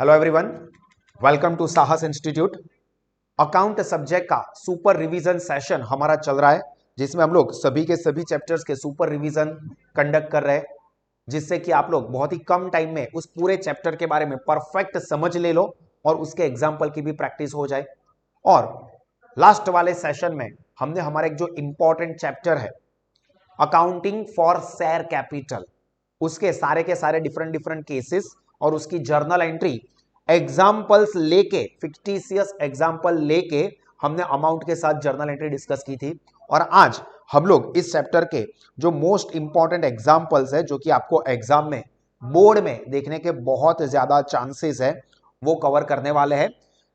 Hello everyone, welcome to साहस institute. Account subject का super revision session हमारा चल रहा है, जिसमें हम लोग सभी के सभी चैप्टर्स के सुपर रिवीजन कंडक्ट कर रहे हैं, जिससे कि आप लोग बहुत ही कम टाइम में उस पूरे चैप्टर के बारे में परफेक्ट समझ ले लो और उसके एग्जाम्पल की भी प्रैक्टिस हो जाए। और लास्ट वाले सेशन में हमने हमारा एक जो इंपॉर्टेंट चैप्टर है अकाउंटिंग फॉर शेयर कैपिटल, उसके सारे के सारे डिफरेंट डिफरेंट केसेस और उसकी जर्नल एंट्री एग्जाम्पल्स लेके, फिक्टिशियस एग्जाम्पल लेके हमने अमाउंट के साथ जर्नल एंट्री डिस्कस की थी। और आज हम लोग इस चैप्टर के जो मोस्ट इंपॉर्टेंट एग्जाम्पल्स है, जो कि आपको एग्जाम में बोर्ड में देखने के बहुत ज्यादा चांसेस है, वो कवर करने वाले हैं।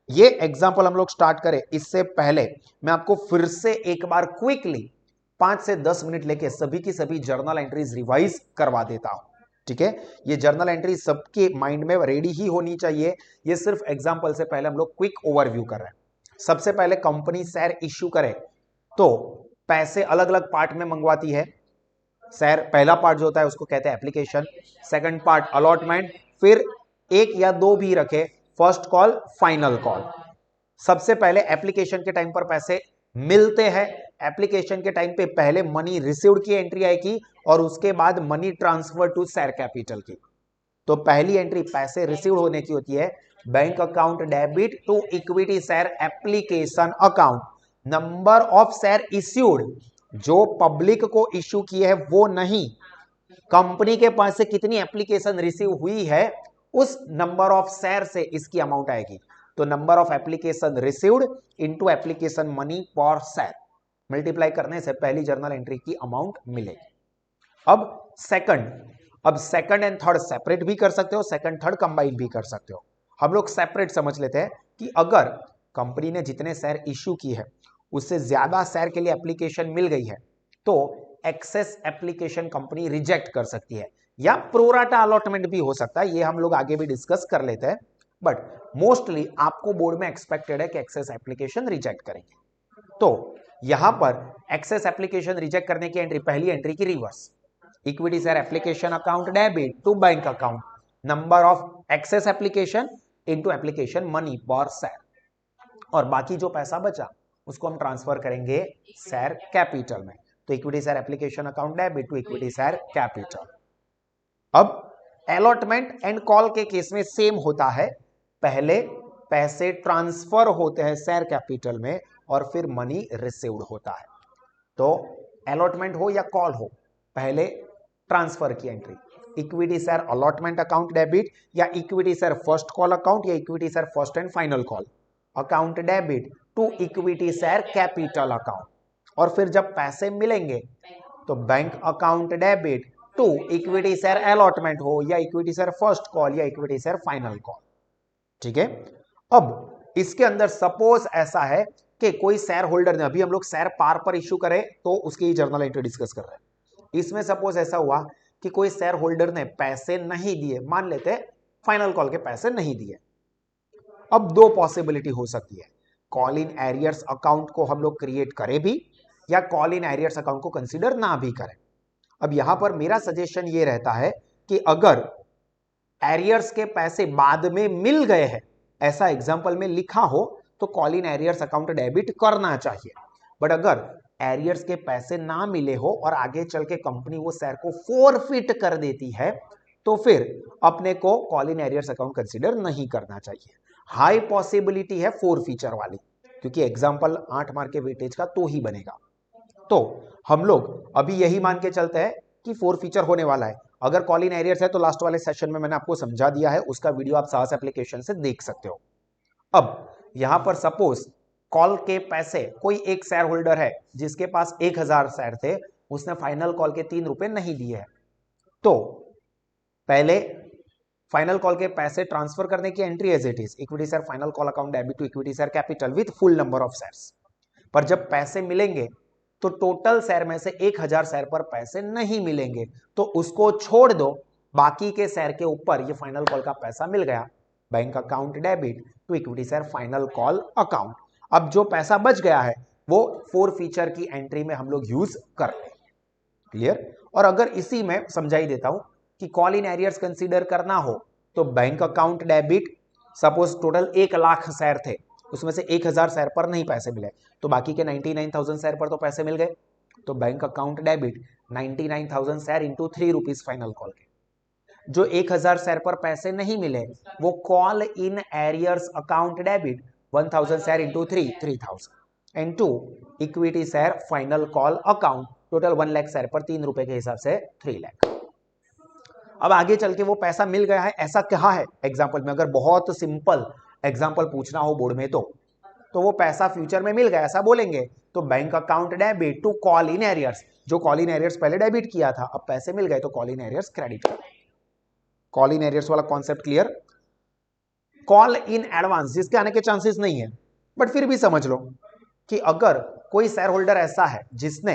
ये एग्जाम्पल हम लोग स्टार्ट करें इससे पहले मैं आपको फिर से एक बार क्विकली 5 से 10 मिनट लेके सभी की सभी जर्नल एंट्रीज रिवाइज करवा देता हूं। ठीक है, ये जर्नल एंट्री सबके माइंड में रेडी ही होनी चाहिए। ये सिर्फ एग्जांपल से पहले हम लोग क्विक ओवरव्यू कर रहे हैं। सबसे पहले कंपनी शेयर इश्यू करे तो पैसे अलग अलग पार्ट में मंगवाती है। शेयर पहला पार्ट जो होता है उसको कहते हैं एप्लीकेशन, सेकंड पार्ट अलॉटमेंट, फिर एक या दो भी रखे, फर्स्ट कॉल, फाइनल कॉल। सबसे पहले एप्लीकेशन के टाइम पर पैसे मिलते हैं। एप्लीकेशन के टाइम पे पहले मनी रिसीव्ड की एंट्री आएगी और उसके बाद money transfer to share capital की। तो पहली एंट्री पैसे रिसीव्ड होने की होती है, bank account debit to equity share application account. Number of share issued, जो पब्लिक को इश्यू किए है वो नहीं, कंपनी के पास से कितनी एप्लीकेशन रिसीव हुई है उस नंबर ऑफ शेयर से इसकी अमाउंट आएगी। तो number of application received into application money पर शेयर मल्टीप्लाई करने से पहली जर्नल एंट्री की अमाउंट मिलेगी। अब सेकंड एंड थर्ड सेपरेट भी कर सकते हो, सेकंड थर्ड कंबाइन भी कर सकते हो। हम लोग सेपरेट समझ लेते हैं कि अगर कंपनी ने जितने शेयर इश्यू की है उससे ज्यादा शेयर के लिए एप्लीकेशन मिल गई है तो एक्सेस एप्लीकेशन कंपनी रिजेक्ट कर सकती है, या प्रोराटा अलॉटमेंट भी हो सकता है। ये हम लोग आगे भी डिस्कस कर लेते हैं, बट मोस्टली आपको बोर्ड में एक्सपेक्टेड है कि एक्सेस एप्लीकेशन रिजेक्ट करेंगे। तो यहां पर एक्सेस एप्लीकेशन रिजेक्ट करने की एंट्री, पहली एंट्री की reverse, equity share application account debit to bank account, number of excess application into application money पर शेयर, और बाकी जो पैसा बचा उसको हम ट्रांसफर करेंगे शेयर कैपिटल में। तो equity share application account debit to equity share capital. अब अलॉटमेंट एंड कॉल के केस में सेम होता है, पहले पैसे ट्रांसफर होते हैं शेयर कैपिटल में और फिर मनी रिसीव्ड होता है। तो अलॉटमेंट हो या कॉल हो, पहले ट्रांसफर की entry, equity share allotment account debit, या equity share first call account, या equity share first and final call account debit to equity share capital account. और फिर जब पैसे मिलेंगे तो bank account debit to equity share allotment हो, या इक्विटी शेयर फर्स्ट कॉल, या इक्विटी शेयर फाइनल कॉल। ठीक है, अब इसके अंदर सपोज ऐसा है कि कोई शेयर होल्डर ने, अभी हम लोग शेयर पार पर इश्यू करें तो उसकी जर्नल एंट्री डिस्कस कर रहे हैं। इसमें सपोज ऐसा हुआ कि कोई शेयर होल्डर ने पैसे नहीं दिए, मान लेते हैं फाइनल कॉल के पैसे नहीं दिए। अब दो पॉसिबिलिटी हो सकती है, कॉल इन एरियर्स अकाउंट को हम लोग क्रिएट करें भी, या कॉल इन एरियर्स अकाउंट को कंसीडर ना भी करें। अब यहां पर मेरा सजेशन ये रहता है कि अगर एरियर्स के पैसे बाद में मिल गए हैं, ऐसा एग्जांपल में लिखा हो, तो call in arrears account debit करना चाहिए। बट अगर एरियर्स के पैसे ना मिले हो और आगे चल के कंपनी वो शेयर को फोरफिट कर देती है, तो फिर अपने को call in arrears account consider नहीं करना चाहिए। हाई पॉसिबिलिटी है फोर फीचर वाली, क्योंकि एग्जांपल 8 मार्क के वेटेज का तो ही बनेगा। तो हम लोग अभी यही मान के चलते हैं कि फोर फीचर होने वाला है। अगर कॉल इन एरियर्स है तो लास्ट वाले सेशन में मैंने आपको समझा दिया है, उसका वीडियो आप साहस एप्लीकेशन से देख सकते हो। अब यहां पर सपोज कॉल के पैसे, कोई एक शेयर होल्डर है जिसके पास 1000 शेयर थे, उसने फाइनल कॉल के 3 रुपए नहीं दिए हैं, तो पहले फाइनल कॉल के पैसे ट्रांसफर करने की entry as it is, equity share final call account debit to equity share capital with full number of shares. पर जब पैसे मिलेंगे तो टोटल शेयर में से 1000 शेयर पर पैसे नहीं मिलेंगे, तो उसको छोड़ दो, बाकी के शेयर के ऊपर ये फाइनल कॉल का पैसा मिल गया, bank account debit to equity share final call account. अब जो पैसा बच गया है वो फोर फीचर की एंट्री में हम लोग यूज कर ले। क्लियर? और अगर इसी में समझाई देता हूं कि कॉल इन एरियर्स कंसीडर करना हो तो bank account debit suppose total 1 lakh share थे, उसमें से 1000 शेयर पर नहीं पैसे मिले, तो बाकी के 99,000 शेयर पर तो पैसे मिल गए। तो bank account debit 99,000 share into 3 rupees final call के। जो 1000 शेयर पर पैसे नहीं मिले वो call in arrears account debit 1000 share into 3000 into equity share final call account total 1 lakh share पर 3 रुपए के हिसाब से 3 लाख। अब आगे चल के वो पैसा मिल गया है, ऐसा क्या है एग्जाम्पल में, अगर बहुत सिंपल एग्जाम्पल पूछना हो बोर्ड में तो वो पैसा फ्यूचर में मिल गया ऐसा बोलेंगे। तो bank account debit to call in arrears, जो कॉल इन एरियर्स पहले डेबिट किया था अब पैसे मिल गए तो कॉल इन एरियर्स क्रेडिट कर। कॉल इन एरियर्स वाला concept clear. Call in advance जिसके आने के चांसेस नहीं है, बट फिर भी समझ लो कि अगर कोई शेयर होल्डर ऐसा है जिसने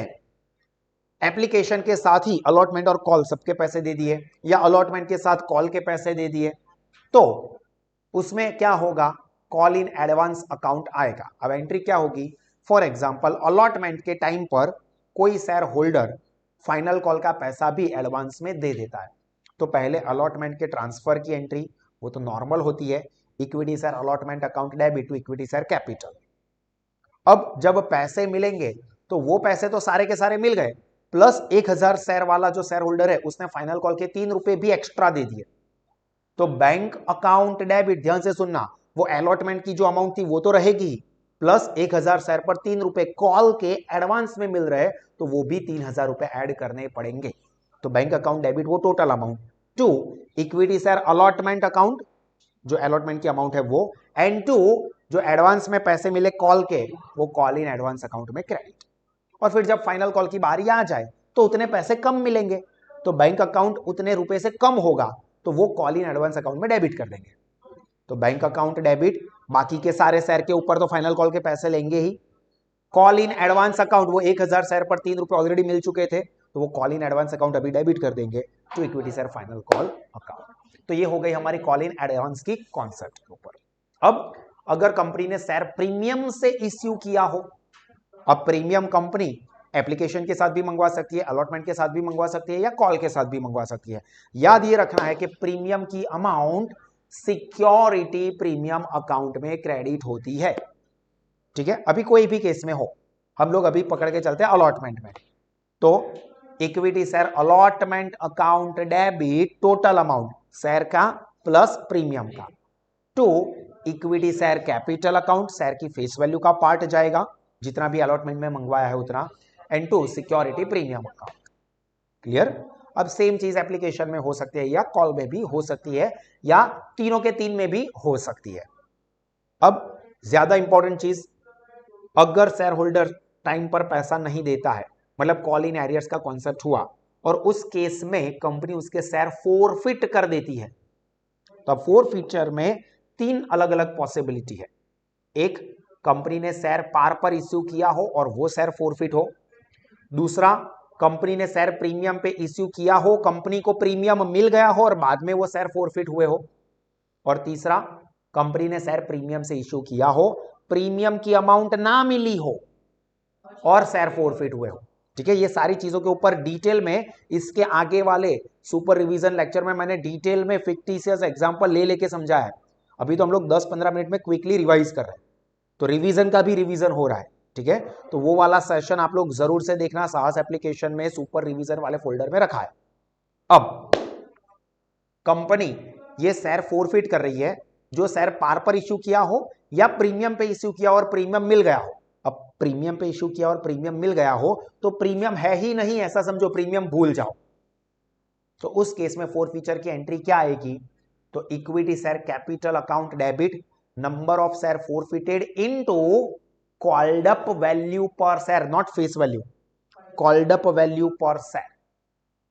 एप्लीकेशन के साथ ही अलॉटमेंट और कॉल सबके पैसे दे दिए या अलॉटमेंट के साथ कॉल के पैसे दे दिए, तो उसमें क्या होगा, कॉल इन एडवांस अकाउंट आएगा। अब एंट्री क्या होगी, फॉर एग्जांपल अलॉटमेंट के टाइम पर कोई शेयर होल्डर फाइनल कॉल का पैसा भी एडवांस में दे देता है, तो पहले अलॉटमेंट के ट्रांसफर की एंट्री वो तो नॉर्मल होती है, equity share allotment account debit to equity share capital. अब जब पैसे मिलेंगे तो वो पैसे तो सारे के सारे मिल गए, प्लस 1000 शेयर वाला जो शेयर होल्डर है उसने फाइनल कॉल के 3 रुपए भी एक्स्ट्रा दे दिए, तो बैंक अकाउंट डेबिट, ध्यान से सुनना, वो अलॉटमेंट की जो अमाउंट थी वो तो रहेगी, प्लस 1000 शेयर पर 3 रुपए कॉल के एडवांस में मिल रहे तो वो भी 3000 रुपए ऐड करने पड़ेंगे। तो बैंक अकाउंट डेबिट वो total amount to equity share allotment account, जो अलॉटमेंट की अमाउंट है वो, एंड टू जो एडवांस में पैसे मिले कॉल के वो कॉल इन एडवांस अकाउंट में क्रेडिट। और फिर जब फाइनल कॉल की बारी आ जाए तो उतने पैसे कम मिलेंगे, तो बैंक अकाउंट उतने रुपए से कम होगा तो वो कॉल इन एडवांस अकाउंट में डेबिट कर देंगे। तो बैंक अकाउंट डेबिट, बाकी के सारे शेयर के ऊपर तो फाइनल कॉल के पैसे लेंगे ही, कॉल इन एडवांस अकाउंट वो 1000 शेयर पर 3 रुपए ऑलरेडी मिल चुके थे तो वो कॉल इन एडवांस अकाउंट अभी डेबिट कर देंगे to equity share final call account. तो ये हो गई हमारी कॉल इन एडवांस की कॉन्सेप्ट के ऊपर। अब अगर कंपनी ने शेयर प्रीमियम से इश्यू किया हो, अब प्रीमियम कंपनी एप्लीकेशन के साथ भी मंगवा सकती है, अलॉटमेंट के साथ भी मंगवा सकती है या कॉल के साथ भी मंगवा सकती है। याद ये रखना है कि प्रीमियम की अमाउंट सिक्योरिटी प्रीमियम अकाउंट में क्रेडिट होती है, ठीक है। अभी कोई भी केस में हो, हम लोग अभी पकड़ के चलते हैं अलॉटमेंट में, तो equity share allotment account debit total amount share का प्लस प्रीमियम का to equity share capital account, share की फेस वैल्यू का पार्ट जाएगा जितना भी अलॉटमेंट में मंगवाया है उतना, and to security premium account. Clear. अब सेम चीज एप्लीकेशन में हो सकती है या कॉल में भी हो सकती है या तीनों के तीन में भी हो सकती है। अब ज्यादा इंपॉर्टेंट चीज, अगर शेयर होल्डर टाइम पर पैसा नहीं देता है, मतलब कॉल इन एरियर्स का कॉन्सेप्ट हुआ और उस केस में कंपनी उसके शेयर फोरफिट कर देती है, तो फोरफिचर में 3 अलग अलग पॉसिबिलिटी है। एक, कंपनी ने शेयर पार पर इश्यू किया हो और वो शेयर फोरफिट हो। दूसरा, कंपनी ने शेयर प्रीमियम पे इश्यू किया हो, कंपनी को प्रीमियम मिल गया हो और बाद में वो शेयर फोरफिट हुए हो। और तीसरा, कंपनी ने शेयर प्रीमियम से इश्यू किया हो, प्रीमियम की अमाउंट ना मिली हो और शेयर फोरफिट हुए हो। ठीक है, ये सारी चीजों के ऊपर डिटेल में इसके आगे वाले सुपर रिवीजन लेक्चर में मैंने डिटेल में फिक्टिशियस एग्जांपल ले लेके समझाया है। अभी तो हम लोग 10-15 मिनट में क्विकली रिवाइज कर रहे हैं, तो रिवीजन का भी रिवीजन हो रहा है, ठीक है। तो वो वाला सेशन आप लोग जरूर से देखना, साहस एप्लीकेशन में सुपर रिवीजन वाले फोल्डर में रखा है। अब कंपनी ये शेयर फोरफिट कर रही है जो शेयर पार पर इश्यू किया हो या प्रीमियम पे इश्यू किया और प्रीमियम मिल गया हो। अब प्रीमियम पे इश्यू किया और प्रीमियम मिल गया हो तो प्रीमियम है ही नहीं ऐसा समझो, प्रीमियम भूल जाओ। तो उस केस में फोरफिचर की एंट्री क्या आएगी, तो equity share capital account debit number of share forfeited into called up value per share, not face value, called up value per share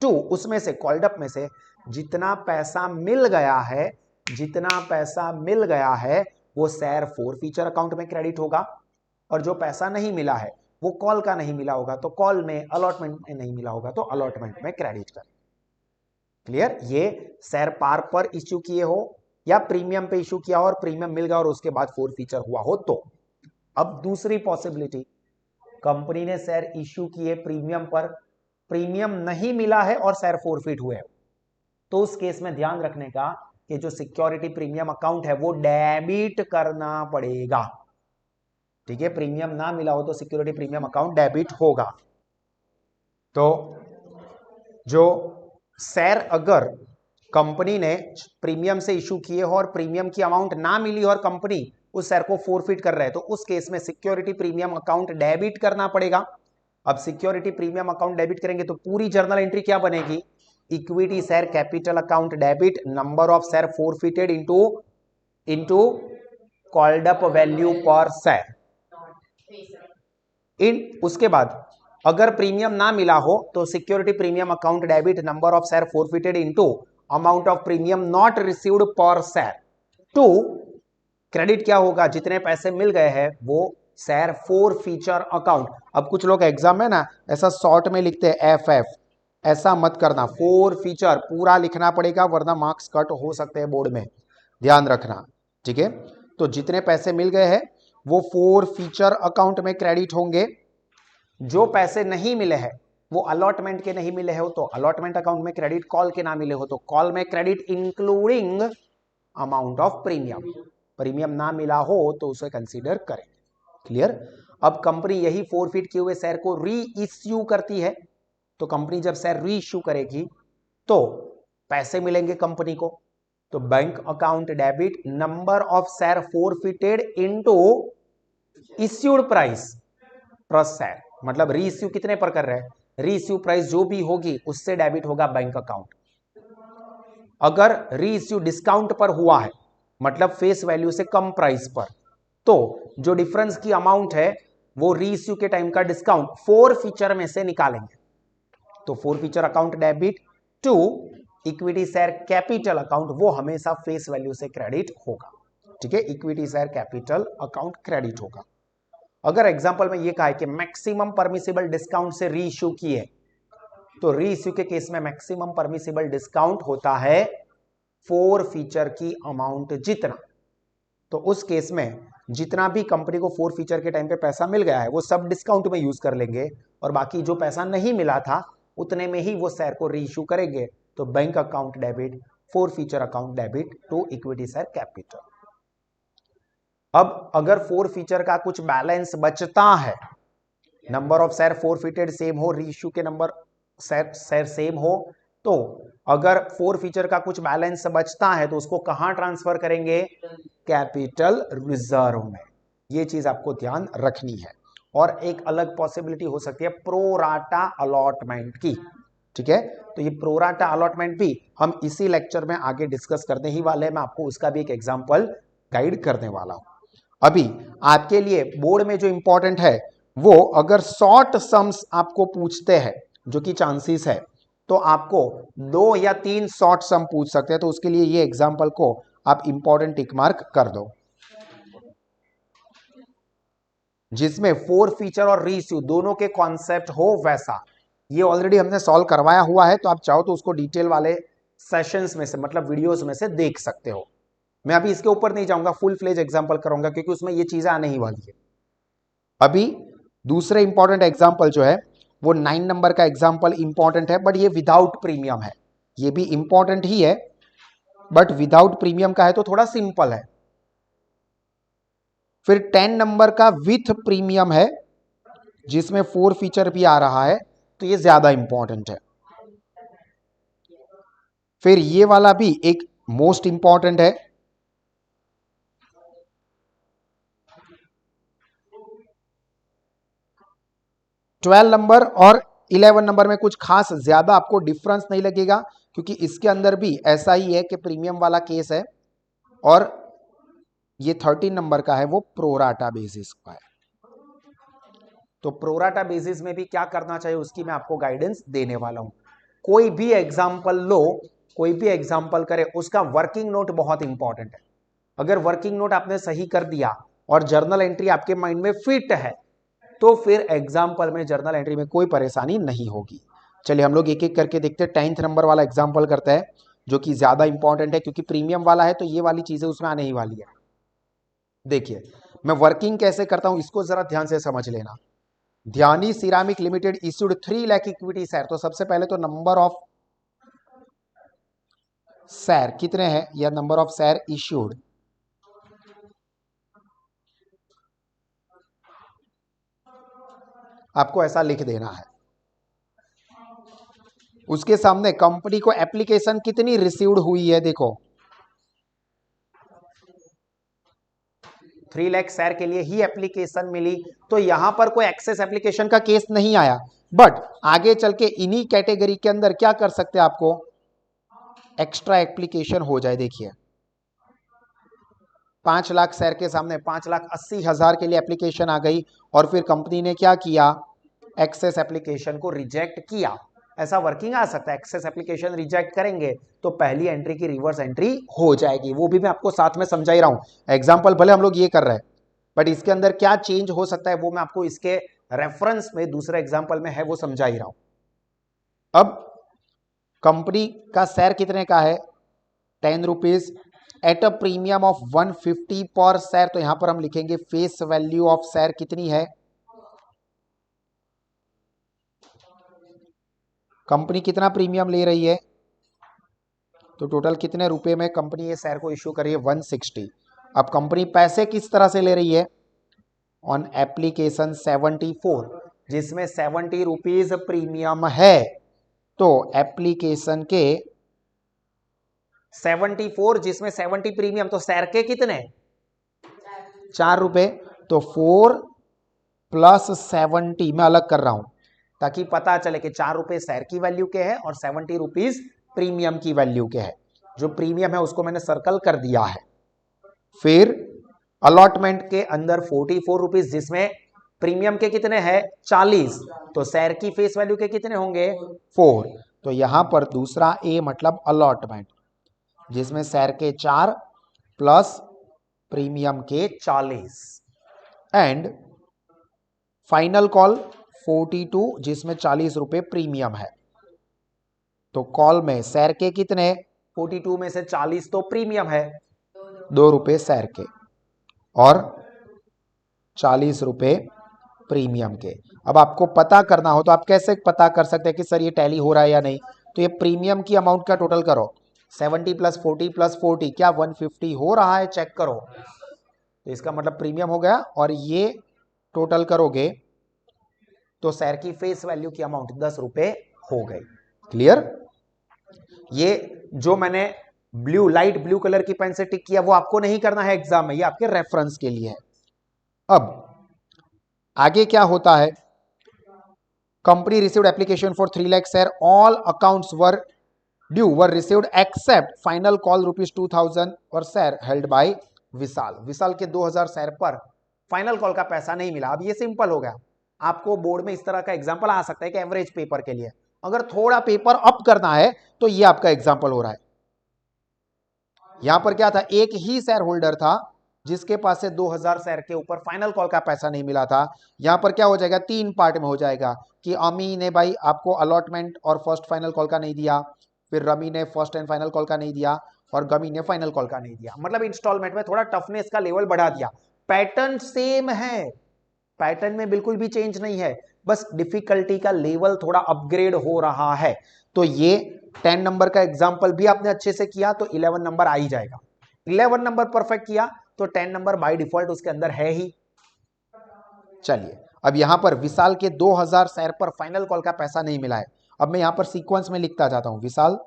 to, उसमें से कॉल्ड अप में से जितना पैसा मिल गया है, जितना पैसा मिल गया है वो शेयर फोरफिचर अकाउंट में क्रेडिट होगा, और जो पैसा नहीं मिला है वो कॉल का नहीं मिला होगा तो कॉल में, अलॉटमेंट में नहीं मिला होगा तो अलॉटमेंट में क्रेडिट करें। क्लियर। ये शेयर पार पर इश्यू किए हो या प्रीमियम पे इश्यू किया और प्रीमियम मिल गया और उसके बाद फोरफिचर हुआ हो तो। अब दूसरी पॉसिबिलिटी, कंपनी ने शेयर इश्यू किए प्रीमियम पर, प्रीमियम नहीं मिला है और शेयर फोरफिट हुए, तो उस केस में ध्यान रखने का, कि जो सिक्योरिटी प्रीमियम अकाउंट है वो डेबिट करना पड़ेगा। ठीक है, प्रीमियम ना मिला हो तो सिक्योरिटी प्रीमियम अकाउंट डेबिट होगा। तो जो शेयर अगर कंपनी ने प्रीमियम से इशू किए हो और प्रीमियम की अमाउंट ना मिली और कंपनी उस शेयर को फोरफिट कर रहा है तो उस केस में सिक्योरिटी प्रीमियम अकाउंट डेबिट करना पड़ेगा। अब सिक्योरिटी प्रीमियम अकाउंट डेबिट करेंगे तो पूरी जर्नल एंट्री क्या बनेगी, equity share capital account debit, number of share forfeited into called up value per share. उसके बाद अगर प्रीमियम ना मिला हो तो security premium account debit, number of share forfeited into amount of premium not received पर शेयर। टू क्रेडिट क्या होगा, जितने पैसे मिल गए हैं वो शेयर फोर फीचर अकाउंट। अब कुछ लोग एग्जाम में ना ऐसा शॉर्ट में लिखते हैं FF, ऐसा मत करना, फोर फीचर पूरा लिखना पड़ेगा वरना मार्क्स कट हो सकते हैं बोर्ड में, ध्यान रखना। ठीक है, तो जितने पैसे मिल गए हैं वो फोर फीचर अकाउंट में क्रेडिट होंगे। जो पैसे नहीं मिले हैं वो अलॉटमेंट के नहीं मिले हो तो अलॉटमेंट अकाउंट में क्रेडिट, कॉल के ना मिले हो तो कॉल में credit including amount of premium. Premium ना मिला हो तो उसे कंसीडर करें। क्लियर। अब कंपनी यही फोरफिट किए हुए शेयर को री इश्यू करती है, तो कंपनी जब शेयर री इश्यू करेगी तो पैसे मिलेंगे कंपनी को, तो bank account debit, number of share forfeited into issued price plus share. मतलब री इश्यू कितने पर कर रहे हैं, री इश्यू प्राइस जो भी होगी उससे डेबिट होगा बैंक अकाउंट। अगर री इश्यू डिस्काउंट पर हुआ है मतलब फेस वैल्यू से कम प्राइस पर, तो जो डिफरेंस की अमाउंट है वो री इश्यू के टाइम का डिस्काउंट फोर फीचर में से निकालेंगे। तो forfeiture account debit to equity share capital account, वो हमेशा फेस वैल्यू से क्रेडिट होगा। ठीक है, equity share capital account credit होगा। अगर एग्जांपल में ये कहा है कि मैक्सिमम परमिसिबल डिस्काउंट से री इश्यू किए, तो री इश्यू के केस में मैक्सिमम परमिसिबल डिस्काउंट होता है फोर फीचर की अमाउंट जितना। तो उस केस में जितना भी कंपनी को फोर फीचर के टाइम पे पैसा मिल गया है वो सब डिस्काउंट में यूज कर लेंगे और बाकी जो पैसा नहीं मिला था उतने में ही वो शेयर को री इश्यू करेंगे। तो bank account debit, forfeiture account debit to equity share capital. अब अगर फोर फीचर का कुछ बैलेंस बचता है, number of share forfeited same हो, री इश्यू के नंबर शेयर सेम हो, तो अगर फोर फीचर का कुछ बैलेंस बचता है तो उसको कहां ट्रांसफर करेंगे, कैपिटल रिजर्व में। ये चीज आपको ध्यान रखनी है। और एक अलग पॉसिबिलिटी हो सकती है प्रोराटा अलॉटमेंट की। ठीक है, तो ये प्रोराटा अलॉटमेंट भी हम इसी लेक्चर में आगे डिस्कस करने ही वाले हैं। मैं आपको उसका भी एक एग्जांपल गाइड करने वाला हूं। अभी आपके लिए बोर्ड में जो इंपॉर्टेंट है वो, अगर शॉर्ट सम्स आपको पूछते हैं, जो कि चांसेस है, तो आपको 2 या 3 शॉर्ट सम पूछ सकते हैं। तो उसके लिए ये एग्जांपल को आप इंपॉर्टेंट टिक मार्क कर दो, जिसमें फोर फीचर और री इश्यू दोनों के कॉन्सेप्ट हो वैसा। ये ऑलरेडी हमने सॉल्व करवाया हुआ है, तो आप चाहो तो उसको डिटेल वाले सेशंस में से, मतलब वीडियोस में से देख सकते हो। मैं अभी इसके ऊपर नहीं जाऊंगा, फुल फ्लेज एग्जांपल करूंगा क्योंकि उसमें ये चीजें आने ही वाली है। अभी दूसरे इंपॉर्टेंट एग्जांपल जो है वो 9 नंबर का एग्जांपल इंपॉर्टेंट है, बट ये विदाउट प्रीमियम है। ये भी इंपॉर्टेंट ही है बट विदाउट प्रीमियम का है तो थोड़ा सिंपल है। फिर 10 नंबर का विथ प्रीमियम है जिसमें फोर फीचर भी आ रहा है, तो ये ज्यादा इंपॉर्टेंट है। फिर ये वाला भी एक मोस्ट इंपॉर्टेंट है। ट्वेल्व नंबर और 11 नंबर में कुछ खास ज्यादा आपको डिफरेंस नहीं लगेगा क्योंकि इसके अंदर भी ऐसा ही है कि प्रीमियम वाला केस है, और ये 13 नंबर का है वो प्रोराटा बेसिस का है। तो प्रोराटा बेसिस में भी क्या करना चाहिए उसकी मैं आपको गाइडेंस देने वाला हूं। कोई भी एग्जाम्पल लो, कोई भी एग्जाम्पल करे, उसका वर्किंग नोट बहुत इंपॉर्टेंट है। अगर वर्किंग नोट आपने सही कर दिया और जर्नल एंट्री आपके माइंड में फिट है तो फिर एग्जाम्पल में, जर्नल एंट्री में कोई परेशानी नहीं होगी। चलिए हम लोग एक एक करके देखते हैं। 10th नंबर वाला एग्जाम्पल करते हैं जो कि ज्यादा इंपॉर्टेंट है क्योंकि प्रीमियम वाला है तो ये वाली चीजें उसमें आने ही वाली है। देखिए मैं वर्किंग कैसे करता हूं इसको जरा ध्यान से समझ लेना। Dhyani ceramic limited issued 3 lakh equity share. तो सबसे पहले तो नंबर ऑफ शेयर कितने हैं या नंबर ऑफ शेयर इश्यूड, आपको ऐसा लिख देना है। उसके सामने कंपनी को एप्लीकेशन कितनी रिसीव्ड हुई है, देखो 3 लाख शेयर के लिए ही एप्लीकेशन मिली, तो यहां पर कोई एक्सेस एप्लीकेशन का केस नहीं आया। बट आगे चल के इन्हीं कैटेगरी के अंदर क्या कर सकते हैं, आपको एक्स्ट्रा एप्लीकेशन हो जाए। देखिए 5 लाख शेयर के सामने 5,80,000 के लिए एप्लीकेशन आ गई और फिर कंपनी ने क्या किया, एक्सेस एप्लीकेशन को रिजेक्ट किया। ऐसा वर्किंग आ सकता है, एक्सेस एप्लीकेशन रिजेक्ट करेंगे तो पहली एंट्री की रिवर्स एंट्री हो जाएगी। वो भी मैं आपको साथ में समझा ही रहा हूं। एग्जांपल भले हम लोग ये कर रहे हैं बट इसके अंदर क्या चेंज हो सकता है वो मैं आपको इसके रेफरेंस में दूसरे एग्जांपल में है वो समझा ही रहा हूं। अब कंपनी का शेयर कितने का है, 10 rupees at a premium of 150 पर शेयर। तो यहां पर हम लिखेंगे फेस वैल्यू ऑफ शेयर कितनी है, कंपनी कितना प्रीमियम ले रही है, तो टोटल कितने रुपए में कंपनी ये शेयर को इश्यू कर रही है, 160। अब कंपनी पैसे किस तरह से ले रही है, ऑन एप्लीकेशन 74, जिसमें 70 रुपीज प्रीमियम है। तो एप्लीकेशन के 74 जिसमें 70 प्रीमियम, तो शेयर के कितने 4 रुपए, तो 4 प्लस 70 मैं अलग कर रहा हूं ताकि पता चले कि 4 रुपए शेयर की वैल्यू के है और 70 रुपीज प्रीमियम की वैल्यू के है। जो प्रीमियम है उसको मैंने सर्कल कर दिया है। फिर अलॉटमेंट के अंदर 44 रुपीज जिसमें प्रीमियम के कितने हैं 40, तो शेयर की फेस वैल्यू के कितने होंगे 4। तो यहां पर दूसरा ए मतलब अलॉटमेंट जिसमें शेयर के 4 प्लस प्रीमियम के 40 एंड फाइनल कॉल 42 जिसमें 40 रुपए प्रीमियम है। तो कॉल में शेयर के कितने 42 में से 40 तो प्रीमियम है, 2 रुपए शेयर के और 40 रुपए प्रीमियम के। अब आपको पता करना हो तो आप कैसे पता कर सकते हैं कि सर ये टैली हो रहा है या नहीं, तो ये प्रीमियम की अमाउंट का टोटल करो, 70 प्लस 40 क्या 150 हो रहा है, चेक करो। तो इसका मतलब प्रीमियम हो गया और ये टोटल करोगे तो शेयर की फेस वैल्यू की अमाउंट 10 रुपए हो गई। क्लियर। ये जो मैंने ब्लू लाइट ब्लू कलर की पेन से टिक किया वो आपको नहीं करना है एग्जाम में, ये आपके रेफरेंस के लिए है। अब आगे क्या होता है, company received application for 3 lakh share, all accounts were due were received accept final call ₹2000 पर शेयर हेल्ड बाय विशाल। विशाल के 2000 शेयर पर फाइनल कॉल का पैसा नहीं मिला। अब ये सिंपल हो गया, आपको बोर्ड में इस तरह का एग्जांपल आ सकता है कि एवरेज पेपर के लिए अगर थोड़ा पेपर अप करना है तो ये आपका एग्जांपल हो रहा है। यहां पर क्या था, एक ही शेयर होल्डर था जिसके पास से 2000 शेयर के ऊपर फाइनल कॉल का पैसा नहीं मिला था। यहां पर क्या हो जाएगा, 3 पार्ट में हो जाएगा कि अमी ने भाई आपको अलॉटमेंट और फर्स्ट फाइनल कॉल का नहीं दिया, फिर रमी ने फर्स्ट एंड फाइनल कॉल का नहीं दिया और गमी ने फाइनल कॉल का नहीं दिया। मतलब इंस्टॉलमेंट में थोड़ा टफनेस का लेवल बढ़ा दिया। पैटर्न सेम है, पैटर्न में बिल्कुल भी चेंज नहीं है, बस डिफिकल्टी का लेवल थोड़ा अपग्रेड हो रहा है। तो ये 10 नंबर का एग्जांपल भी आपने अच्छे से किया तो 11 नंबर आ ही जाएगा। 11 नंबर परफेक्ट किया तो 10 नंबर बाय डिफॉल्ट उसके अंदर है ही। चलिए अब यहां पर विशाल के 2000 शेयर पर फाइनल कॉल का पैसा नहीं मिला है। अब मैं यहां पर सीक्वेंस में लिखता जाता हूं, विशाल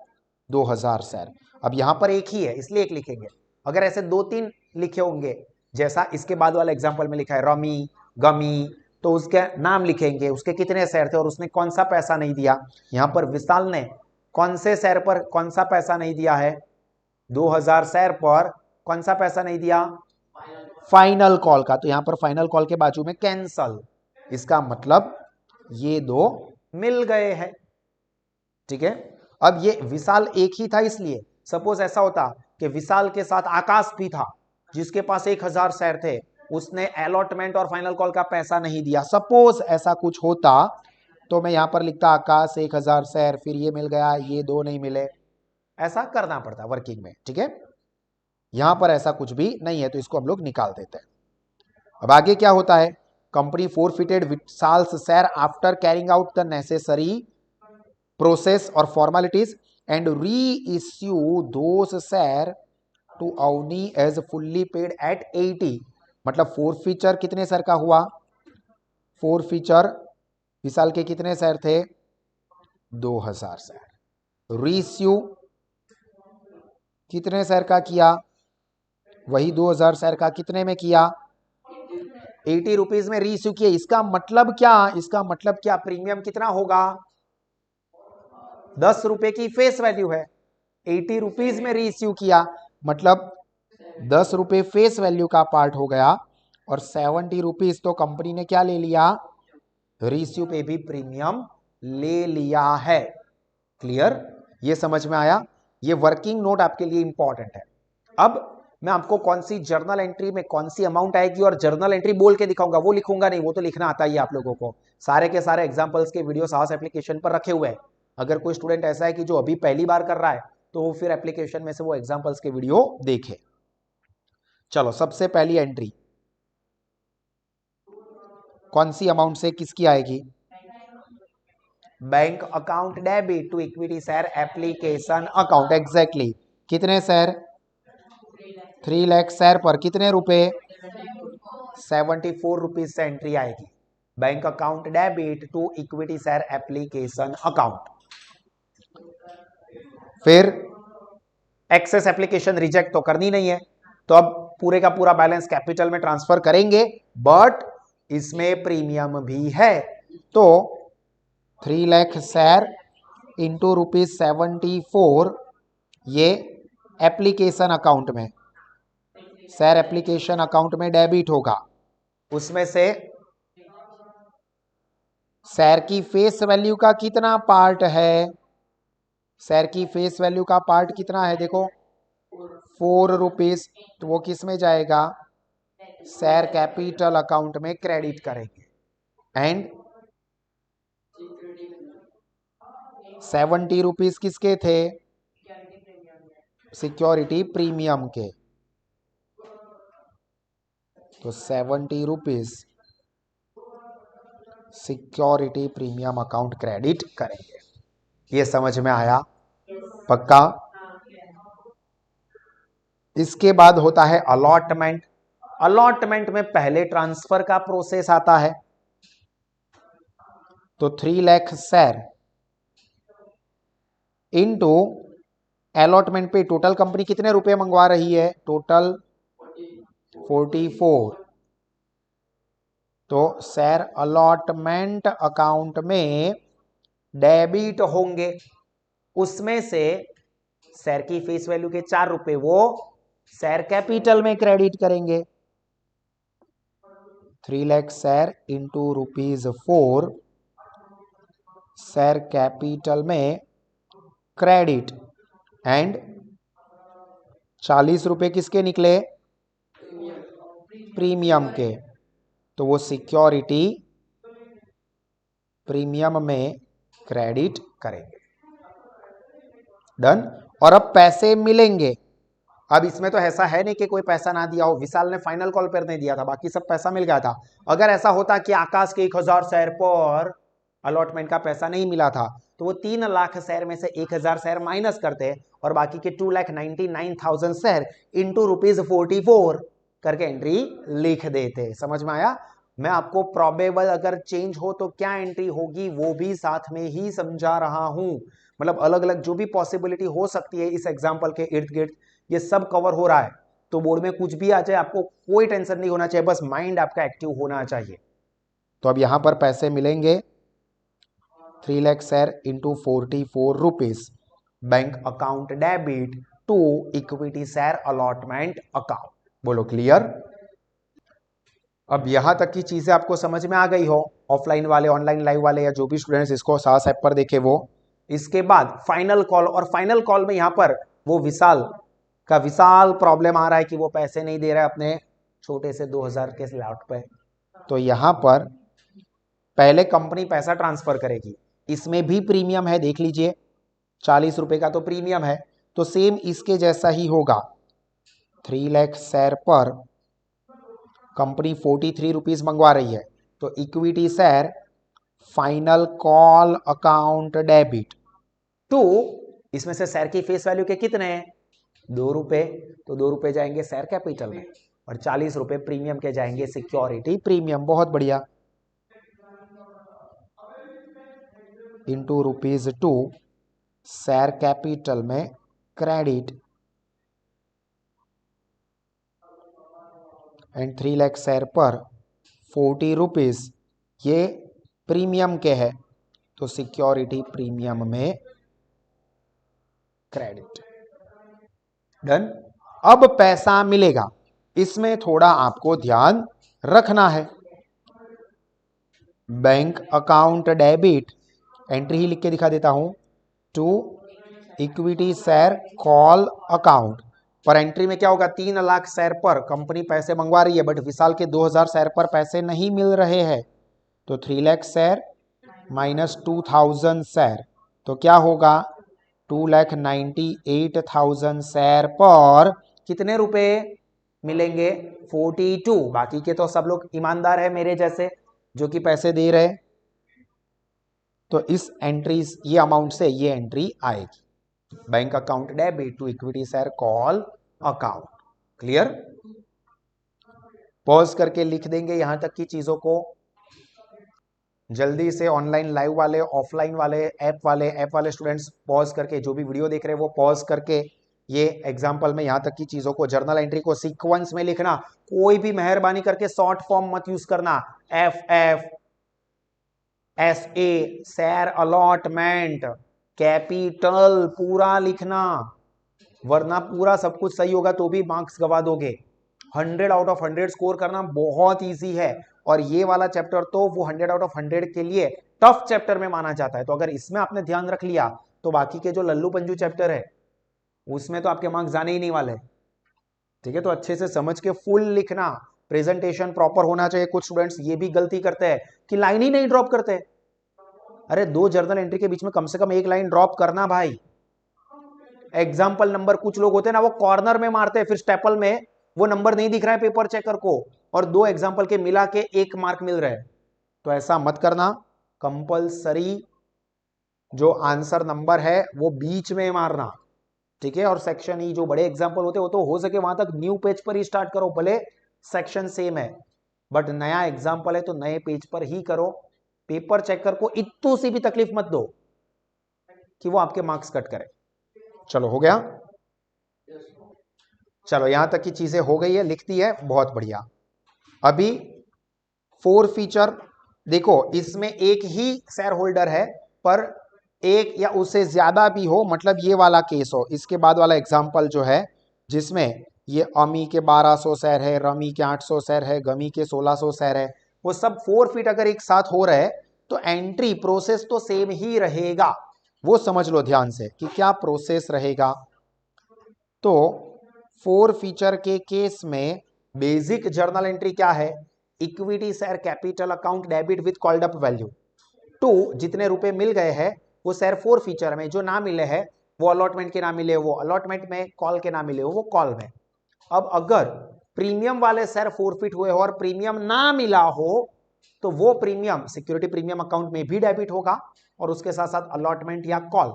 2000 शेयर। अब यहां पर एक ही है इसलिए एक लिखेंगे, अगर ऐसे 2-3 लिखे होंगे जैसा इसके बाद वाला एग्जांपल में लिखा है रमी गमी, तो उसके नाम लिखेंगे, उसके कितने शेयर थे और उसने कौन सा पैसा नहीं दिया। यहां पर विशाल ने कौन से शेयर पर कौन सा पैसा नहीं दिया है, 2000 शेयर पर कौन सा पैसा नहीं दिया, फाइनल कॉल का। तो यहां पर फाइनल कॉल के बाजू में कैंसल, इसका मतलब ये 2 मिल गए हैं। ठीक है। अब ये विशाल एक ही था, इसलिए सपोज ऐसा होता कि विशाल के साथ आकाश भी था जिसके पास 1000 शेयर थे, उसने अलॉटमेंट और फाइनल कॉल का पैसा नहीं दिया, सपोज ऐसा कुछ होता तो मैं यहां पर लिखता आकाश 1000 शेयर, फिर ये मिल गया, ये 2 नहीं मिले, ऐसा करना पड़ता वर्किंग में। ठीक है, यहां पर ऐसा कुछ भी नहीं है तो इसको हम लोग निकाल देते हैं। अब आगे क्या होता है, कंपनी फोरफिटेड विशाल्स share after carrying out the necessary process और formalities and reissue those share to Avni as fully paid at 80। मतलब फोरफीचर कितने शेयर का हुआ? फोरफीचर विशाल के कितने शेयर थे? 2000 शेयर। रीइश्यू कितने शेयर का किया? वही 2000 शेयर का। कितने में किया? 80 रुपीज में रीइश्यू किए। इसका मतलब क्या? इसका मतलब क्या? प्रीमियम कितना होगा? 10 रुपए की फेस वैल्यू है, 80 रुपीज में रीइश्यू किया, मतलब 10 रुपए फेस वैल्यू का पार्ट हो गया और 70 रुपीज तो कंपनी ने क्या ले लिया? रीइश्यू पे भी प्रीमियम ले लिया है। क्लियर? ये समझ में आया? ये वर्किंग नोट आपके लिए इंपॉर्टेंट है। अब मैं आपको कौन सी जर्नल एंट्री में कौन सी अमाउंट आएगी और जर्नल एंट्री बोल के दिखाऊंगा, वो लिखूंगा नहीं, वो तो लिखना आता ही है आप लोगों को। सारे के सारे एग्जांपल्स के वीडियो साहस एप्लीकेशन पर रखे हुए हैं। अगर कोई स्टूडेंट ऐसा है कि जो अभी पहली बार कर रहा है तो वो फिर एप्लीकेशन में से वो एग्जांपल्स के वीडियो देखे। चलो, सबसे पहली एंट्री कौन सी अमाउंट से किसकी आएगी? Bank account debit to equity share application account. Exactly कितने शेयर? 3 लाख शेयर पर कितने रुपए? 74 रुपीज से एंट्री आएगी। Bank account debit to equity share application account. फिर एक्सेस एप्लीकेशन रिजेक्ट तो करनी नहीं है, तो अब पूरे का पूरा बैलेंस कैपिटल में ट्रांसफर करेंगे, बट इसमें प्रीमियम भी है। तो 3 लाख शेयर इंटू ₹74 ये एप्लीकेशन अकाउंट में, शेयर एप्लीकेशन अकाउंट में डेबिट होगा। उसमें से शेयर की फेस वैल्यू का कितना पार्ट है? शेयर की फेस वैल्यू का पार्ट कितना है? देखो 4 रुपीज, तो वो किस में जाएगा? शेयर कैपिटल अकाउंट में क्रेडिट करेंगे। एंड 70 रुपीज किसके थे? सिक्योरिटी प्रीमियम के। तो 70 rupees security premium account credit करेंगे। ये समझ में आया? पक्का? इसके बाद होता है अलॉटमेंट। अलॉटमेंट में पहले ट्रांसफर का प्रोसेस आता है। तो 3 लाख शेयर इनटू अलॉटमेंट पे टोटल कंपनी कितने रुपए मंगवा रही है? टोटल 44। तो शेयर अलॉटमेंट अकाउंट में डेबिट होंगे। उसमें से शेयर की फेस वैल्यू के 4 रुपए वो शेयर कैपिटल में क्रेडिट करेंगे। 3 lakh share into ₹4 share capital में क्रेडिट। एंड 40 रुपए किसके निकले? प्रीमियम के। तो वो सिक्योरिटी प्रीमियम में क्रेडिट करेंगे। डन। और अब पैसे मिलेंगे। अब इसमें तो ऐसा है नहीं कि कोई पैसा ना दिया हो। विशाल ने फाइनल कॉल पर नहीं दिया था, बाकी सब पैसा मिल गया था। अगर ऐसा होता कि आकाश के 1000 शेयर पर अलॉटमेंट का पैसा नहीं मिला था, तो वो 3 लाख शेयर में से 1000 शेयर माइनस करते और बाकी के 2,99,000 शेयर इंटू ₹44 करके एंट्री लिख देते। समझ में आया? मैं आपको प्रोबेबल अगर चेंज हो तो क्या एंट्री होगी वो भी साथ में ही समझा रहा हूं। मतलब अलग अलग जो भी पॉसिबिलिटी हो सकती है इस एग्जाम्पल के इर्द गिर्द ये सब कवर हो रहा है। तो बोर्ड में कुछ भी आ जाए आपको कोई टेंशन नहीं होना चाहिए, बस माइंड आपका एक्टिव होना चाहिए। तो अब यहां पर पैसे मिलेंगे 3 lakh share into 44 rupees bank account debit to equity share allotment account. बोलो क्लियर? अब यहां तक की चीजें आपको समझ में आ गई हो, ऑफलाइन वाले ऑनलाइन लाइव वाले या जो भी स्टूडेंट्स इसको साहस ऐप पर देखे वो। इसके बाद फाइनल कॉल, और फाइनल कॉल में यहां पर वो विशाल का विशाल प्रॉब्लम आ रहा है कि वो पैसे नहीं दे रहा है अपने छोटे से 2000 के स्लॉट पे। तो यहां पर पहले कंपनी पैसा ट्रांसफर करेगी, इसमें भी प्रीमियम है, देख लीजिए 40 रुपए का तो प्रीमियम है। तो सेम इसके जैसा ही होगा। 3 लाख शेयर पर कंपनी 43 रुपीज मंगवा रही है, तो equity share final call account debit to इसमें से शेयर की फेस वैल्यू के कितने हैं? 2 रुपए, तो 2 रुपए जाएंगे शेयर कैपिटल में और 40 रुपए प्रीमियम के जाएंगे सिक्योरिटी प्रीमियम। बहुत बढ़िया। इंटू ₹2 शेयर कैपिटल में क्रेडिट एंड 3 लाख शेयर पर 40 रुपीज ये प्रीमियम के है, तो सिक्योरिटी प्रीमियम में क्रेडिट। डन। अब पैसा मिलेगा, इसमें थोड़ा आपको ध्यान रखना है। बैंक अकाउंट डेबिट, एंट्री ही लिख के दिखा देता हूं, to equity share call account. पर एंट्री में क्या होगा? 3 लाख शेयर पर कंपनी पैसे मंगवा रही है, बट विशाल के 2000 शेयर पर पैसे नहीं मिल रहे हैं, तो 3 लाख शेयर माइनस 2000 शेयर, तो क्या होगा? 2,98,000 शेयर पर कितने रुपए मिलेंगे? 42। बाकी के तो सब लोग ईमानदार है मेरे जैसे, जो कि पैसे दे रहे, तो इस एंट्री, ये अमाउंट से ये एंट्री आएगी। Bank account debit to equity share call account. Clear? Pause करके लिख देंगे यहां तक की चीजों को। जल्दी से ऑनलाइन लाइव वाले, ऑफलाइन वाले, ऐप वाले स्टूडेंट्स पॉज करके, जो भी वीडियो देख रहे हैं वो पॉज करके ये एग्जांपल में यहां तक की चीजों को, जर्नल एंट्री को सीक्वेंस में लिखना। कोई भी मेहरबानी करके शॉर्ट फॉर्म मत यूज करना। FF, SA, share allotment, capital पूरा लिखना, वरना पूरा सब कुछ सही होगा तो भी मार्क्स गवा दोगे। 100 आउट ऑफ 100 स्कोर करना बहुत इजी है, और ये वाला चैप्टर तो वो 100 आउट ऑफ 100 के लिए टफ चैप्टर में माना जाता है। तो अगर इसमें आपने ध्यान रख लिया तो बाकी के जो लल्लू पंजू चैप्टर है उसमें तो आपके मार्क्स जाने ही नहीं वाले। ठीक है, तो अच्छे से समझ के फुल लिखना, प्रेजेंटेशन प्रॉपर होना चाहिए। कुछ स्टूडेंट्स ये भी गलती करते हैं कि लाइन ही नहीं ड्रॉप करते। अरे 2 जर्नल एंट्री के बीच में कम से कम 1 लाइन ड्रॉप करना भाई। एग्जाम्पल नंबर, कुछ लोग होते हैं ना वो कॉर्नर में मारते हैं, फिर स्टेपल में वो नंबर नहीं दिख रहा है पेपर चेकर को, और 2 एग्जाम्पल के मिला के 1 मार्क मिल रहा है। तो ऐसा मत करना। कंपलसरी जो आंसर नंबर है वो बीच में मारना। ठीक है, और सेक्शन ई जो बड़े एग्जाम्पल होते हैं वो तो हो सके वहां तक न्यू पेज पर ही स्टार्ट करो, भले सेक्शन सेम है, बट नया एग्जाम्पल है तो नए पेज पर ही करो। पेपर चेकर को इतनी सी भी तकलीफ मत दो कि वो आपके मार्क्स कट करे। चलो हो गया। चलो यहां तक की चीजें हो गई है, लिखती है, बहुत बढ़िया। अभी 4 फीचर देखो, इसमें एक ही शेयर होल्डर है, पर एक या उससे ज्यादा भी हो, मतलब ये वाला केस हो। इसके बाद वाला एग्जाम्पल जो है जिसमें ये अमी के 1200 शेयर है, रमी के 800 शेयर है, गमी के 1600 शेयर है, वो सब 4 फीट अगर एक साथ हो रहे तो एंट्री प्रोसेस तो सेम ही रहेगा। वो समझ लो ध्यान से कि क्या प्रोसेस रहेगा। तो 4 फीचर के केस में बेसिक जर्नल एंट्री क्या है? Equity share capital account debit with called up value to, जितने रुपए मिल गए हैं वो शेयर 4 फीचर में, जो ना मिले हैं वो अलॉटमेंट के ना मिले वो अलॉटमेंट में, कॉल के ना मिले वो कॉल में। अब अगर प्रीमियम वाले शेयर फोरफिट हुए हो और प्रीमियम ना मिला हो तो वो प्रीमियम सिक्योरिटी प्रीमियम अकाउंट में भी डेबिट होगा और उसके साथ साथ अलॉटमेंट या कॉल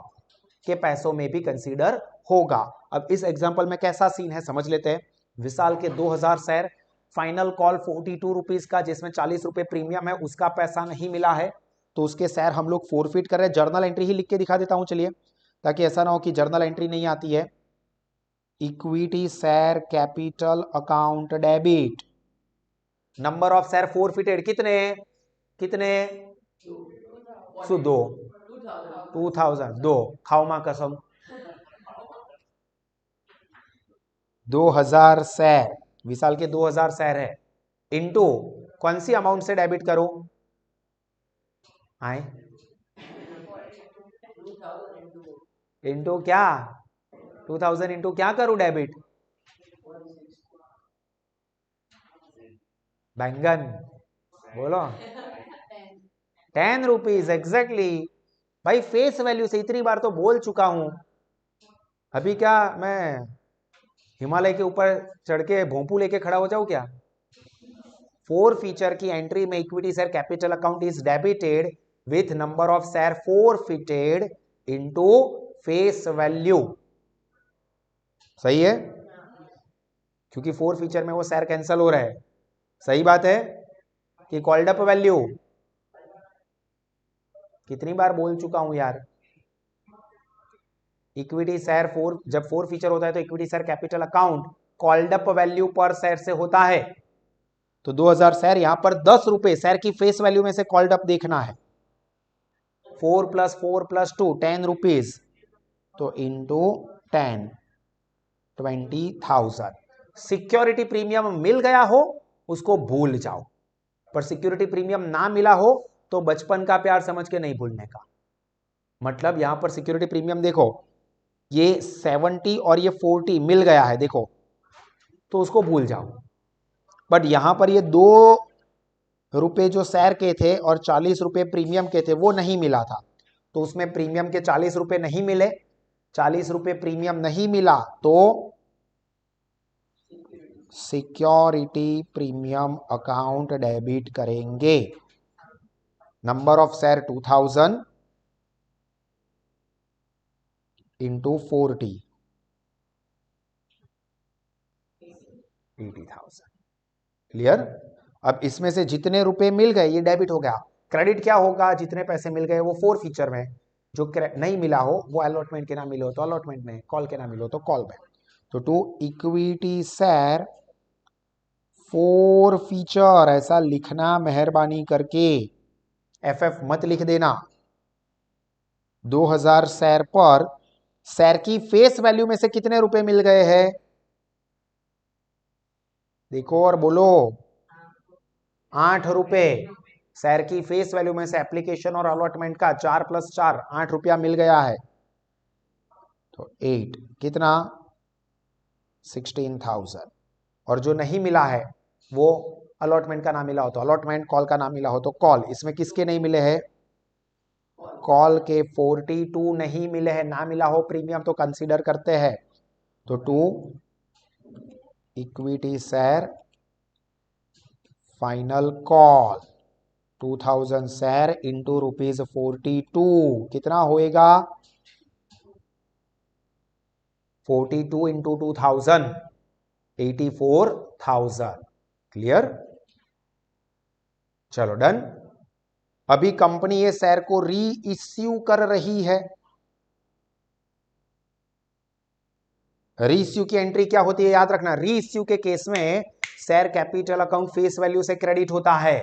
के पैसों में भी कंसीडर होगा। अब इस एग्जांपल में कैसा सीन है समझ लेते हैं। विशाल के 2000 शेयर, फाइनल कॉल 42 रुपीज का, जिसमें 40 रुपए प्रीमियम है, उसका पैसा नहीं मिला है तो उसके शेयर हम लोग फोरफिट कर रहे हैं। जर्नल एंट्री ही लिख के दिखा देता हूं चलिए, ताकि ऐसा ना हो कि जर्नल एंट्री नहीं आती है। Equity share capital account debit, number of share forfeited कितने कितने? सो 2, 2000, 2 खाओ मां कसम, 2000 शेयर, विशाल के 2000 शेयर है, इनटू कौन सी अमाउंट से डेबिट करो? आए इनटू क्या? 2000 इंटू क्या करूं डेबिट? बैंगन बोलो। 10 रुपीज एग्जैक्टली। भाई फेस वैल्यू से इतनी बार तो बोल चुका हूं। अभी क्या मैं हिमालय के ऊपर चढ़ के भोंपू लेके खड़ा हो जाऊं क्या? 4 फीचर की एंट्री में equity share capital account is debited with number of share forfeited into face value, सही है, क्योंकि फोर फीचर में वो शेयर कैंसिल हो रहा है, सही बात है कि कॉल्ड अप वैल्यू, कितनी बार बोल चुका हूं यार, इक्विटी शेयर फोर, जब फोर फीचर होता है तो equity share capital account called up value per share से होता है। तो 2000 शेयर, यहां पर 10 रुपए शेयर की फेस वैल्यू में से कॉल्ड अप देखना है, 4 + 4 + 2 10 रुपीज, तो इंटू 10 20,000। सिक्योरिटी प्रीमियम मिल गया हो उसको भूल जाओ, पर सिक्योरिटी प्रीमियम ना मिला हो तो बचपन का प्यार समझ के नहीं भूलने का। मतलब यहां पर सिक्योरिटी प्रीमियम देखो, ये 70 और ये 40 मिल गया है देखो, तो उसको भूल जाओ। बट यहां पर ये 2 रुपए जो शेयर के थे और 40 रुपए प्रीमियम के थे वो नहीं मिला था, तो उसमें प्रीमियम के 40 रुपए नहीं मिले, 40 रुपए प्रीमियम नहीं मिला तो सिक्योरिटी प्रीमियम अकाउंट डेबिट करेंगे। Number of share 2000 into 40 80,000। Clear. अब इसमें से जितने रुपए मिल गए ये डेबिट हो गया। क्रेडिट क्या होगा, जितने पैसे मिल गए वो फोर फीचर में, जो नहीं मिला हो वो अलॉटमेंट के ना मिले हो तो अलॉटमेंट में, कॉल के ना मिले हो तो कॉल में। तो to equity share forfeiture ऐसा लिखना मेहरबानी करके, एफएफ मत लिख देना। 2000 शेयर पर शेयर की फेस वैल्यू में से कितने रुपए मिल गए हैं, देखो और बोलो, 8 रुपए। शेयर की फेस वैल्यू में से एप्लीकेशन और अलॉटमेंट का 4 + 4 8 रुपया मिल गया है, तो 8 कितना 16,000। और जो नहीं मिला है वो अलॉटमेंट का ना मिला हो तो अलॉटमेंट, कॉल का ना मिला हो तो कॉल। इसमें किसके नहीं मिले हैं, कॉल के 42 नहीं मिले हैं, ना मिला हो प्रीमियम तो कंसीडर करते हैं। तो 2 equity share final call 2000 share into ₹42 कितना होएगा, 42 इंटू 2000 84,000। क्लियर, चलो डन। अभी कंपनी ये शेयर को री इश्यू कर रही है। री इश्यू की एंट्री क्या होती है याद रखना, री इश्यू के केस में share capital account face value से क्रेडिट होता है,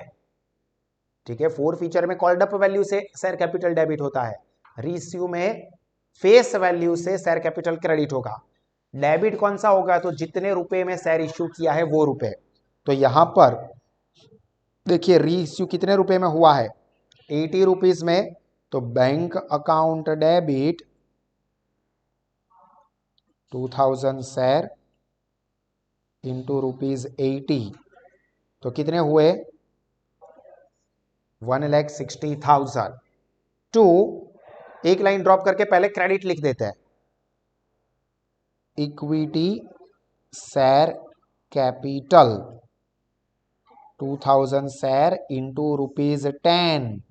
ठीक है। फोर फीचर में कॉल्ड अप वैल्यू से शेयर कैपिटल डेबिट होता है, री इश्यू में फेस वैल्यू से शेयर कैपिटल क्रेडिट होगा। डेबिट कौन सा होगा, तो जितने रुपए में शेयर इश्यू किया है वो रुपए। तो यहां पर देखिए री इश्यू कितने रुपए में हुआ है, 80 रुपीज में, तो bank account debit 2000 share into ₹80, तो कितने हुए 1,60,000। टू एक लाइन ड्रॉप करके पहले क्रेडिट लिख देते हैं, equity share capital 2000 share into ₹10।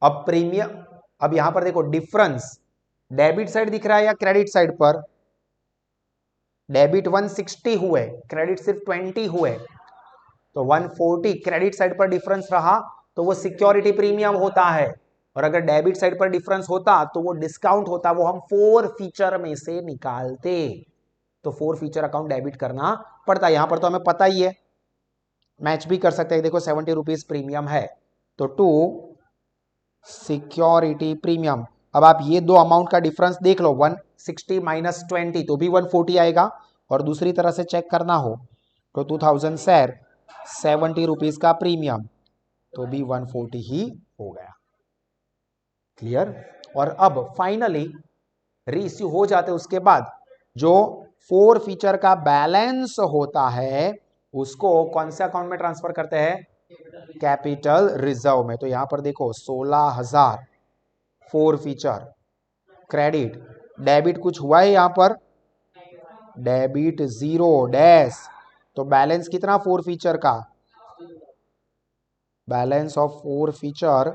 अब प्रीमियम, अब यहां पर देखो डिफरेंस डेबिट साइड दिख रहा है या क्रेडिट साइड पर, डेबिट 160 हुए, क्रेडिट सिर्फ 20 हुए, तो 140 क्रेडिट साइड पर डिफरेंस रहा तो वो सिक्योरिटी प्रीमियम होता है। और अगर डेबिट साइड पर डिफरेंस होता तो वो डिस्काउंट होता, वो हम फोर फीचर में से निकालते, तो फोर फीचर अकाउंट डेबिट करना पड़ता। यहां पर तो हमें पता ही है, मैच भी कर सकते हैं, देखो 70 रुपीज प्रीमियम है, तो टू सिक्योरिटी प्रीमियम। अब आप ये दो अमाउंट का डिफरेंस देख लो, 160 माइनस 20 तो भी 140 आएगा, और दूसरी तरह से चेक करना हो तो 2000 शेयर 70 रुपीज का प्रीमियम, तो भी 140 ही हो गया। क्लियर। और अब फाइनली रीइश्यू हो जाते उसके बाद जो फोर फीचर का बैलेंस होता है उसको कौन से अकाउंट में ट्रांसफर करते हैं, कैपिटल रिजर्व में। तो यहां पर देखो 16,000 फोर फीचर क्रेडिट, डेबिट कुछ हुआ है यहां पर, डेबिट 0 डैश, तो बैलेंस कितना फोर फीचर का, बैलेंस ऑफ फोर फीचर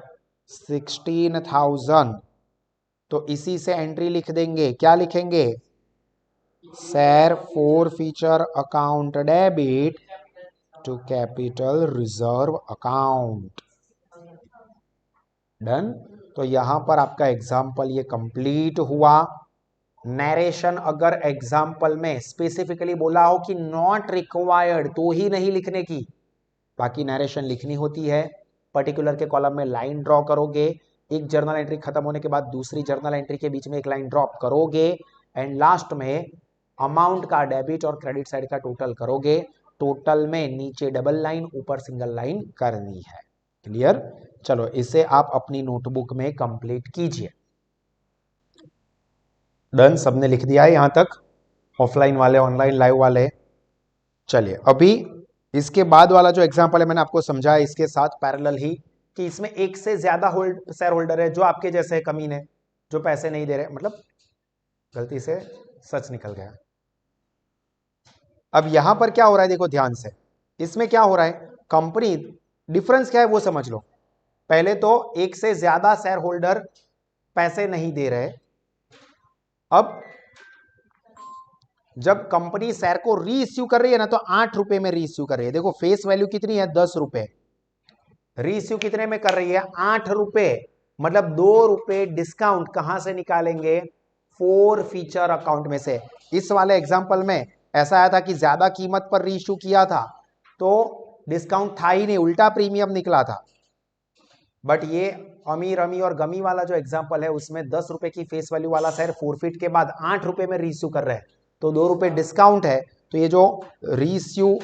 16,000 तो इसी से एंट्री लिख देंगे, क्या लिखेंगे, share forfeiture account debit to capital reserve account. Done. तो यहां पर आपका एग्जाम्पल ये कंप्लीट हुआ। नरेशन अगर एग्जाम्पल में स्पेसिफिकली बोला हो कि नॉट रिक्वायर्ड तो ही नहीं लिखने की, बाकी नरेशन लिखनी होती है। पर्टिकुलर के कॉलम में लाइन ड्रॉ करोगे, एक जर्नल एंट्री खत्म होने के बाद दूसरी जर्नल एंट्री के बीच में एक लाइन ड्रॉप करोगे एंड लास्ट में अमाउंट का डेबिट और क्रेडिट साइड का टोटल करोगे। टोटल में नीचे डबल लाइन ऊपर सिंगल लाइन करनी है। क्लियर। चलो इसे आप अपनी नोटबुक में कंप्लीट कीजिए। डन, सबने लिख दिया है यहां तक, ऑफलाइन वाले, ऑनलाइन, लाइव वाले। चलिए अभी इसके बाद वाला जो एग्जांपल है मैंने आपको समझाया इसके साथ पैरेलल ही, कि इसमें एक से ज्यादा शेयर होल्डर है जो आपके जैसे कमीने, जो पैसे नहीं दे रहे, मतलब गलती से सच निकल गया। अब यहां पर क्या हो रहा है देखो ध्यान से, इसमें क्या हो रहा है, कंपनी, डिफरेंस क्या है वो समझ लो। पहले तो एक से ज्यादा शेयर होल्डर पैसे नहीं दे रहे। अब जब कंपनी शेयर को री इश्यू कर रही है ना, तो 8 रुपए में री इश्यू कर रही है। देखो फेस वैल्यू कितनी है, 10 रुपए, री इश्यू कितने में कर रही है, 8 रुपए, मतलब 2 रुपए डिस्काउंट कहां से निकालेंगे, फोर फीचर अकाउंट में से। इस वाले एग्जांपल में ऐसा आया था कि ज्यादा कीमत पर री इश्यू किया था तो डिस्काउंट था ही नहीं, उल्टा प्रीमियम निकला था। बट ये अमीर अमी और गमी वाला जो एग्जांपल है उसमें 10 रुपए की फेस वैल्यू वाला शेयर फोरफिट के बाद 8 रुपए में रीइश्यू कर रहे हैं, तो 2 रुपए डिस्काउंट है। तो ये जो रीइश्यू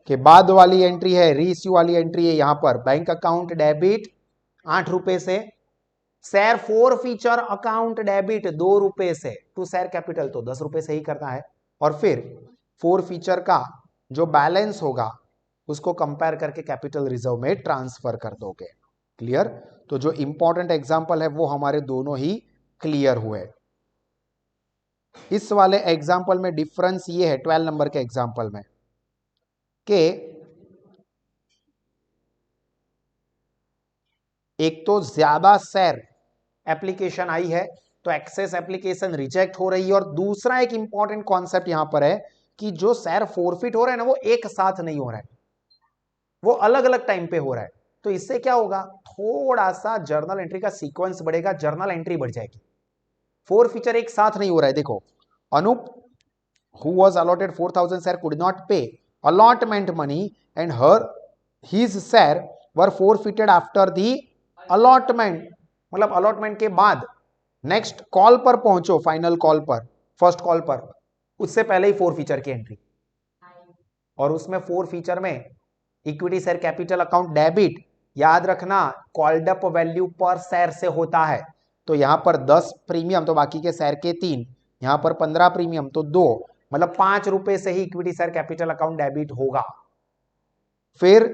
के बाद वाली एंट्री है, रीइश्यू वाली एंट्री है, यहां पर बैंक अकाउंट डेबिट 8 रुपए से, share forfeiture account debit 2 रुपए से, टू शेयर कैपिटल तो 10 रुपए से ही करना है। और फिर फोर फीचर का जो बैलेंस होगा उसको कंपेयर करके कैपिटल रिजर्व में ट्रांसफर कर दोगे। क्लियर। तो जो इंपॉर्टेंट एग्जांपल है वो हमारे दोनों ही क्लियर हुए। इस वाले एग्जांपल में डिफरेंस ये है 12 नंबर के एग्जांपल में कि एक तो ज्यादा शेयर एप्लीकेशन आई है तो एक्सेस एप्लीकेशन रिजेक्ट हो रही है, और दूसरा एक इंपॉर्टेंट कॉन्सेप्ट यहां पर है कि जो शेयर फोरफिट हो रहा है ना वो एक साथ नहीं हो रहा है, वो अलग अलग टाइम पे हो रहा है। तो इससे क्या होगा, थोड़ा सा जर्नल एंट्री का सीक्वेंस बढ़ेगा, जर्नल एंट्री बढ़ जाएगी। फोर फीचर एक साथ नहीं हो रहा है। देखो Anoop who was allotted 4,000 share could not pay allotment money and his share were forfeited after the allotment, मतलब अलॉटमेंट के बाद नेक्स्ट कॉल पर पहुंचो, फाइनल कॉल पर, फर्स्ट कॉल पर, उससे पहले ही फोर फीचर की एंट्री। और उसमें फोर फीचर में equity share capital account debit, याद रखना called up value per share से होता है। तो यहां पर 10 प्रीमियम तो बाकी के शेयर के 3, यहां पर 15 प्रीमियम तो 2, मतलब 5 रुपए से ही equity share capital account debit होगा। फिर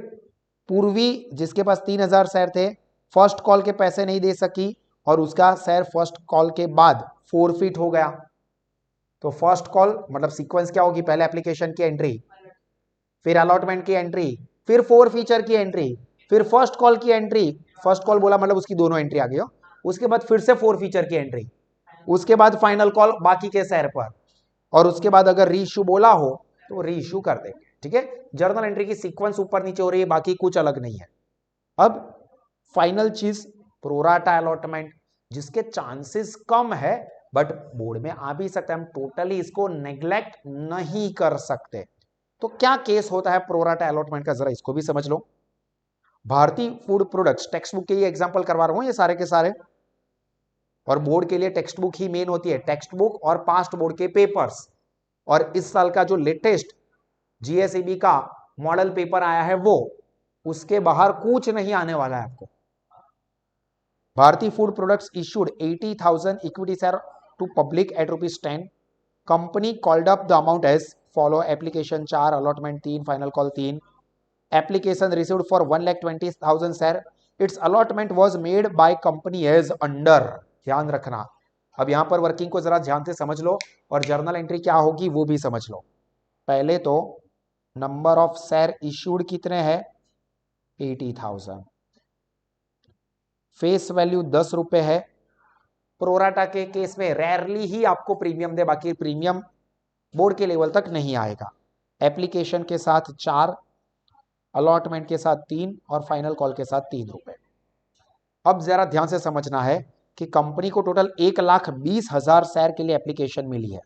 पूर्वी जिसके पास 3000 शेयर थे, फर्स्ट कॉल के पैसे नहीं दे सकी और उसका शेयर फर्स्ट कॉल के बाद फोरफिट हो गया। तो फर्स्ट कॉल मतलब सीक्वेंस क्या होगी, पहले एप्लीकेशन की एंट्री, फिर अलॉटमेंट की एंट्री, फिर फोर फीचर की एंट्री, फिर फर्स्ट कॉल की एंट्री, फर्स्ट कॉल बोला मतलब उसकी दोनों एंट्री आ गई हो, उसके बाद फिर से फोर फीचर की एंट्री, उसके बाद फाइनल कॉल बाकी के शेयर पर, और उसके बाद अगर रीइश्यू बोला हो तो रीइश्यू कर देंगे। ठीक है, जर्नल एंट्री की सीक्वेंस ऊपर नीचे हो रही है, बाकी कुछ अलग नहीं है। अब फाइनल चीज प्रोराटा अलॉटमेंट, जिसके चांसेस कम है बट बोर्ड में आ भी सकता है, हम टोटली इसको नेग्लेक्ट नहीं कर सकते। तो क्या केस होता है प्रोराटा अलॉटमेंट का, जरा इसको भी समझ लो। भारतीय फूड प्रोडक्ट्स टेक्स्ट बुक के ये एग्जांपल करवा रहा हूं ये सारे के सारे, और बोर्ड के लिए टेक्स्ट बुक ही मेन होती है, टेक्स्ट बुक और पास्ट बोर्ड के पेपर्स। और इस साल का जो लेटेस्ट जीएसईबी का मॉडल पेपर आया है वो, उसके बाहर कुछ नहीं आने वाला है आपको। भारतीय food products issued 80,000 equity share to public at ₹10. Company called up the amount as follow: application 4, allotment 3, final call 3. Application received for 1,20,000 share. Its allotment was made by company as under. ध्यान रखना, अब यहां पर working को जरा ध्यान से समझ लो और जर्नल एंट्री क्या होगी वो भी समझ लो। पहले तो नंबर ऑफ शेयर इश्यूड कितने हैं, 80,000, फेस वैल्यू 10 रुपए है, प्रोराटा के केस में रेयरली ही आपको प्रीमियम दे, बाकी प्रीमियम बोर्ड के लेवल तक नहीं आएगा। एप्लीकेशन के साथ 4, अलॉटमेंट के साथ 3 और फाइनल कॉल के साथ 3 रुपए। अब जरा ध्यान से समझना है कि कंपनी को टोटल 1,20,000 शेयर के लिए एप्लीकेशन मिली है।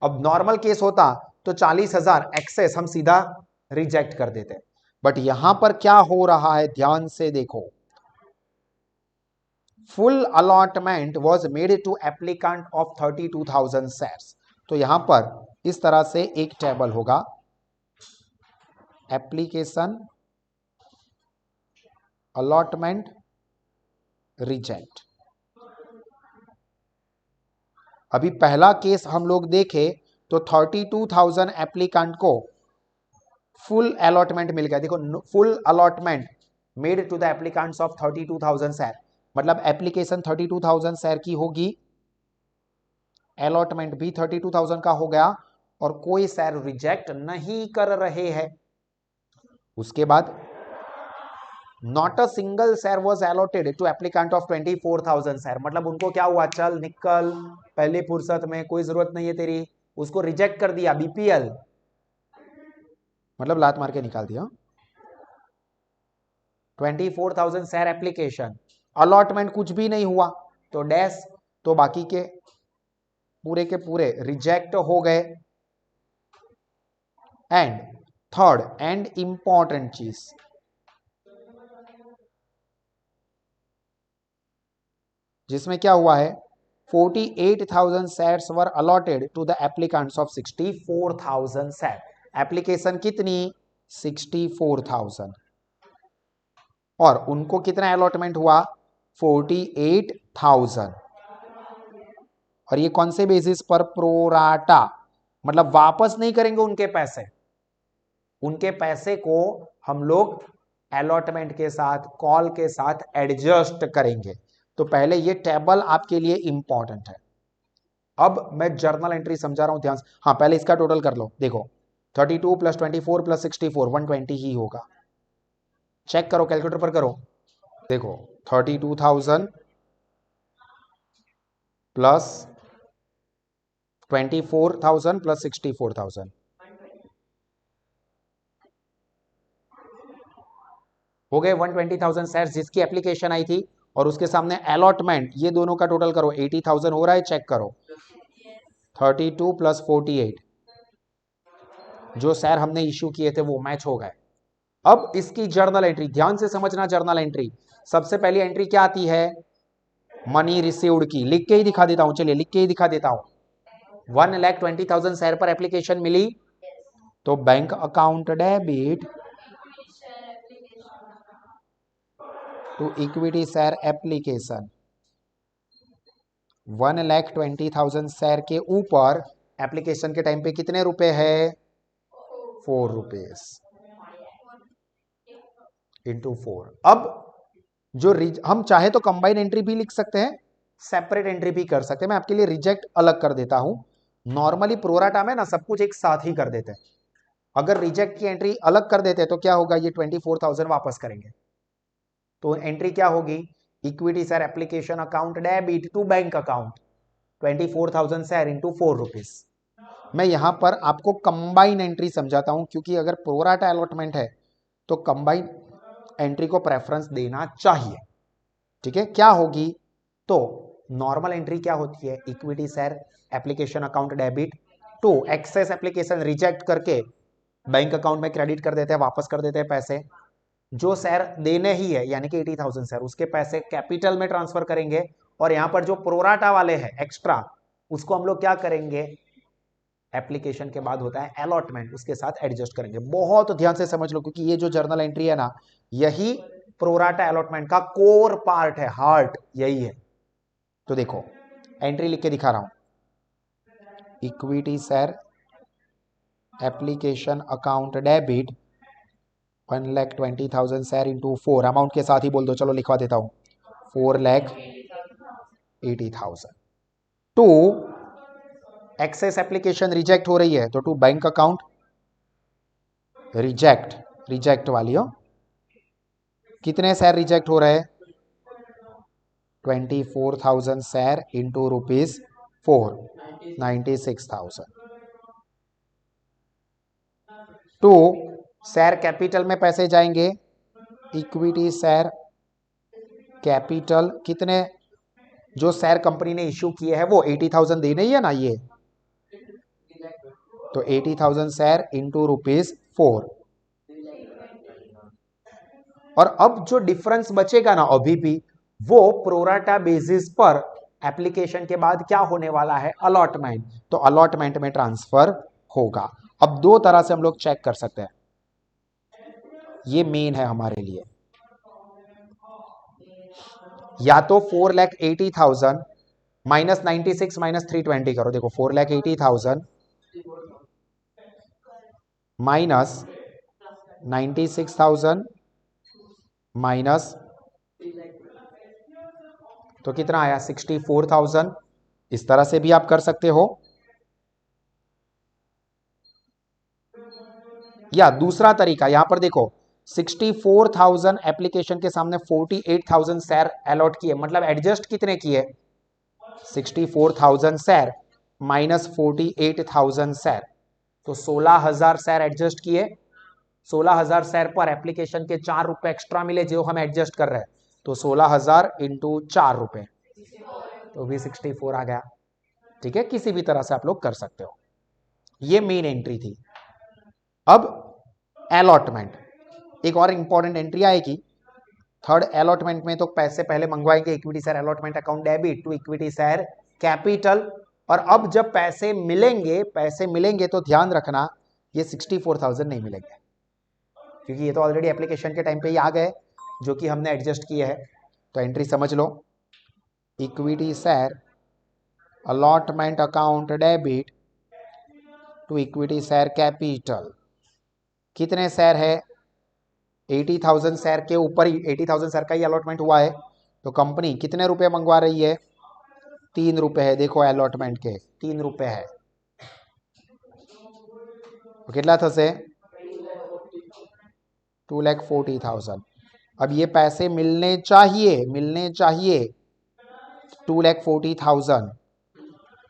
अब नॉर्मल केस होता तो 40,000 एक्सेस हम सीधा रिजेक्ट कर देते, बट यहां पर क्या हो रहा है ध्यान से देखो। Full allotment was made to applicant of 32,000 shares. तो यहां पर इस तरह से एक टेबल होगा, एप्लीकेशन, अलॉटमेंट, रिजेक्ट। अभी पहला केस हम लोग देखें तो 32,000 एप्लीकेंट को फुल अलॉटमेंट मिल गया। देखो, full allotment made to the applicants of 32,000 share, मतलब एप्लीकेशन 32,000 शेयर की होगी, अलॉटमेंट भी 32,000 का हो गया, और कोई शेयर रिजेक्ट नहीं कर रहे हैं। उसके बाद not a single share was allotted to applicant of 24,000 share, मतलब उनको क्या हुआ, चल निकल पहले फुर्सत में, कोई जरूरत नहीं है तेरी, उसको रिजेक्ट कर दिया, बीपीएल मतलब लात मार के निकाल दिया। 24,000 शेयर एप्लीकेशन, अलॉटमेंट कुछ भी नहीं हुआ तो डैश, तो बाकी के पूरे रिजेक्ट हो गए। एंड थर्ड एंड इंपॉर्टेंट चीज, जिसमें क्या हुआ है, 48,000 shares were allotted to the applicants of 64,000 share. Application कितनी, 64,000, और उनको कितना अलॉटमेंट हुआ, 48,000। और ये कौन से बेसिस पर, प्रोराटा, मतलब वापस नहीं करेंगे उनके पैसे, उनके पैसे को हम लोग अलॉटमेंट के साथ, कॉल के साथ एडजस्ट करेंगे। तो पहले ये टेबल आपके लिए इंपॉर्टेंट है। अब मैं जर्नल एंट्री समझा रहा हूं ध्यान से। हाँ, पहले इसका टोटल कर लो। देखो 32 + 24 + 64 120 ही होगा। चेक करो, कैलकुलेटर पर करो। देखो 32,000 प्लस 24,000 प्लस 64,000, हो गए 120,000 शेयर जिसकी एप्लीकेशन आई थी, और उसके सामने अलॉटमेंट, ये दोनों का टोटल करो, 80,000 हो रहा है, चेक करो। 32 + 48, जो शेयर हमने इश्यू किए थे वो मैच हो गए। अब इसकी जर्नल एंट्री ध्यान से समझना। जर्नल एंट्री, सबसे पहली एंट्री क्या आती है, मनी रिसीव्ड की, लिख के ही दिखा देता हूं, चलिए लिख के ही दिखा देता हूं। 1,20,000 शेयर पर एप्लीकेशन मिली, तो bank account debit to equity share application. 1,20,000 share के ऊपर एप्लीकेशन के टाइम पे कितने रुपए है, 4 रुपीज इंटू 4। अब जो हम चाहे तो कंबाइन एंट्री भी लिख सकते हैं, सेपरेट एंट्री भी कर सकते हैं। मैं आपके लिए रिजेक्ट अलग कर देता हूं। नॉर्मली प्रोराटा में ना सब कुछ एक साथ ही कर देते हैं। अगर रिजेक्ट की एंट्री अलग कर देते तो क्या होगा, ये 24,000 वापस करेंगे। तो एंट्री क्या होगी, equity share application account debit to bank account 24,000 share into 4 rupees. मैं यहां पर आपको कंबाइन एंट्री समझाता हूं, क्योंकि अगर प्रोराटा अलॉटमेंट है तो कंबाइन एंट्री को प्रेफरेंस देना चाहिए। ठीक है, क्या होगी, तो नॉर्मल एंट्री क्या होती है, equity share application account debit to excess application reject करके बैंक अकाउंट में क्रेडिट कर देते हैं, वापस कर देते हैं पैसे। जो शेयर देने ही है यानी कि 80,000 शेयर, उसके पैसे कैपिटल में ट्रांसफर करेंगे, और यहां पर जो प्रोराटा वाले हैं एक्स्ट्रा, उसको हम लोग क्या करेंगे, एप्लीकेशन के बाद होता है अलॉटमेंट, उसके साथ एडजस्ट करेंगे। बहुत ध्यान से समझ लो, क्योंकि ये जो जर्नल एंट्री है ना, यही प्रोराटा अलॉटमेंट का कोर पार्ट है, हार्ट यही है। तो देखो एंट्री लिख के दिखा रहा हूं, equity share application account debit 1,20,000 share into 4, amount के साथ ही बोल दो, चलो लिखवा देता हूं, 4,80,000 टू एक्सेस एप्लीकेशन रिजेक्ट हो रही है तो टू बैंक अकाउंट रिजेक्ट वाली हो, कितने शेयर रिजेक्ट हो रहे हैं? 24,000 share into ₹4, 96,000। To share capital में पैसे जाएंगे, इक्विटी शेयर कैपिटल कितने, जो शेयर कंपनी ने इश्यू किए हैं वो 80,000 देने ही है ना ये, तो 80,000 शेयर इंटू ₹4। और अब जो डिफरेंस बचेगा ना अभी भी, वो प्रोराटा बेसिस पर एप्लीकेशन के बाद क्या होने वाला है, अलॉटमेंट, तो अलॉटमेंट में ट्रांसफर होगा। अब दो तरह से हम लोग चेक कर सकते हैं, ये मेन है हमारे लिए। या तो 4,80,000 माइनस 96 माइनस 320 करो, देखो 4,80,000 माइनस 96,000 माइनस, तो कितना आया 64,000। इस तरह से भी आप कर सकते हो, या दूसरा तरीका यहां पर देखो 64,000 एप्लीकेशन के सामने 48,000 शेयर अलॉट किए, मतलब एडजस्ट कितने किए, 64,000 शेयर माइनस 48,000 शेयर, तो 16,000 शेयर एडजस्ट किए। 16,000 शेयर पर एप्लीकेशन के ₹4 एक्स्ट्रा मिले जो हम एडजस्ट कर रहे हैं, तो 16,000 इंटू ₹4, तो भी 64 आ गया। ठीक है, किसी भी तरह से आप लोग कर सकते हो। ये मेन एंट्री थी। अब अलॉटमेंट, एक और इंपॉर्टेंट एंट्री आएगी थर्ड अलॉटमेंट में, तो पैसे पहले मंगवाएंगे equity share allotment account debit to equity share capital. और अब जब पैसे मिलेंगे तो ध्यान रखना ये 64,000 नहीं मिलेंगे, क्योंकि ये तो ऑलरेडी एप्लीकेशन के टाइम पे ही आ गए जो कि हमने एडजस्ट किए हैं। तो एंट्री समझ लो, equity share allotment account debit to equity share capital. कितने शेयर है, 80,000 शेयर के ऊपर ही 80,000 शेयर का ही अलॉटमेंट हुआ है, तो कंपनी कितने रुपए मंगवा रही है, ₹3 है। देखो अलॉटमेंट के ₹3 है, तो कितना था से 2,40,000। अब ये पैसे मिलने चाहिए 2,40,000,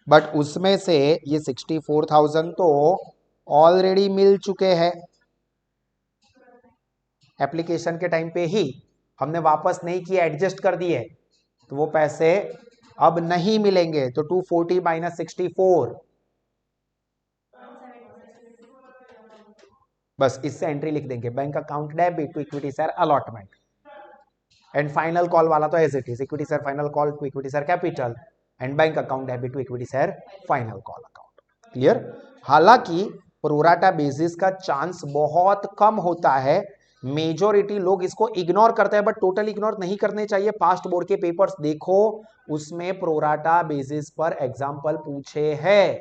बट उसमें से ये 64,000 तो ऑलरेडी मिल चुके हैं एप्लीकेशन के टाइम पे ही, हमने वापस नहीं किए, एडजस्ट कर दिए, तो वो पैसे अब नहीं मिलेंगे। तो 240 माइनस 64, बस इससे एंट्री लिख देंगे, bank account debit to equity share allotment. And final call वाला तो as it is, equity share final call to equity share capital and bank account debit to equity share final call account. Clear? हालांकि pro rata basis का chance बहुत कम होता है, majority लोग इसको इग्नोर करते हैं, बट टोटल इग्नोर नहीं करने चाहिए। पास्ट बोर्ड के पेपर्स देखो, उसमें प्रोराटा बेसिस पर एग्जाम्पल पूछे हैं,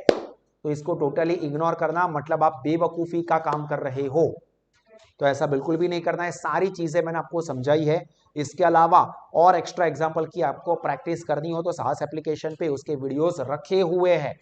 तो इसको टोटली इग्नोर करना मतलब आप बेवकूफी का काम कर रहे हो, तो ऐसा बिल्कुल भी नहीं करना है। सारी चीजें मैंने आपको समझाई है। इसके अलावा और एक्स्ट्रा एग्जांपल की आपको प्रैक्टिस करनी हो तो साहस एप्लीकेशन पे उसके वीडियोस रखे हुए हैं।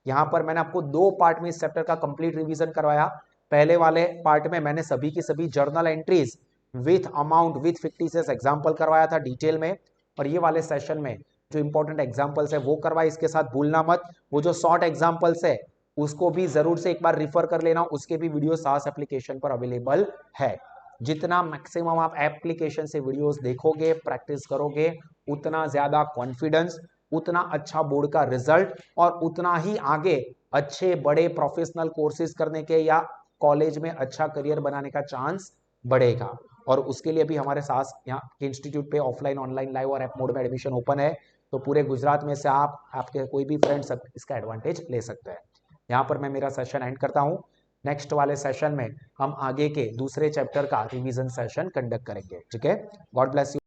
यहां पर मैंने आपको 2 पार्ट में इस चैप्टर का कंप्लीट रिवीजन करवाया। पहले वाले पार्ट में मैंने सभी की सभी journal entries with amount with fictitious example करवाया था डिटेल में, और ये वाले सेशन में जो इंपॉर्टेंट एग्जाम्पल्स है वो करवाए। इसके साथ भूलना मत, वो जो शॉर्ट एग्जाम्पल्स है उसको भी जरूर से एक बार रिफर कर लेना, उसके भी वीडियो साहस एप्लीकेशन पर अवेलेबल है। जितना मैक्सिमम आप एप्लीकेशन से वीडियोस देखोगे, प्रैक्टिस करोगे, उतना ज्यादा कॉन्फिडेंस, उतना अच्छा बोर्ड का रिजल्ट, और उतना ही आगे अच्छे बड़े प्रोफेशनल कोर्सेज करने के या कॉलेज में अच्छा करियर बनाने का चांस बढ़ेगा। और उसके लिए भी हमारे साथ यहाँ इंस्टीट्यूट पे ऑफलाइन, ऑनलाइन, लाइव और ऐप मोड में एडमिशन ओपन है, तो पूरे गुजरात में से आपके कोई भी फ्रेंड्स इसका एडवांटेज ले सकते हैं। यहाँ पर मैं मेरा सेशन एंड करता हूँ। नेक्स्ट वाले सेशन में हम आगे के दूसरे चैप्टर का रिवीजन सेशन कंडक्ट करेंगे। ठीक है, गॉड ब्लेस यू।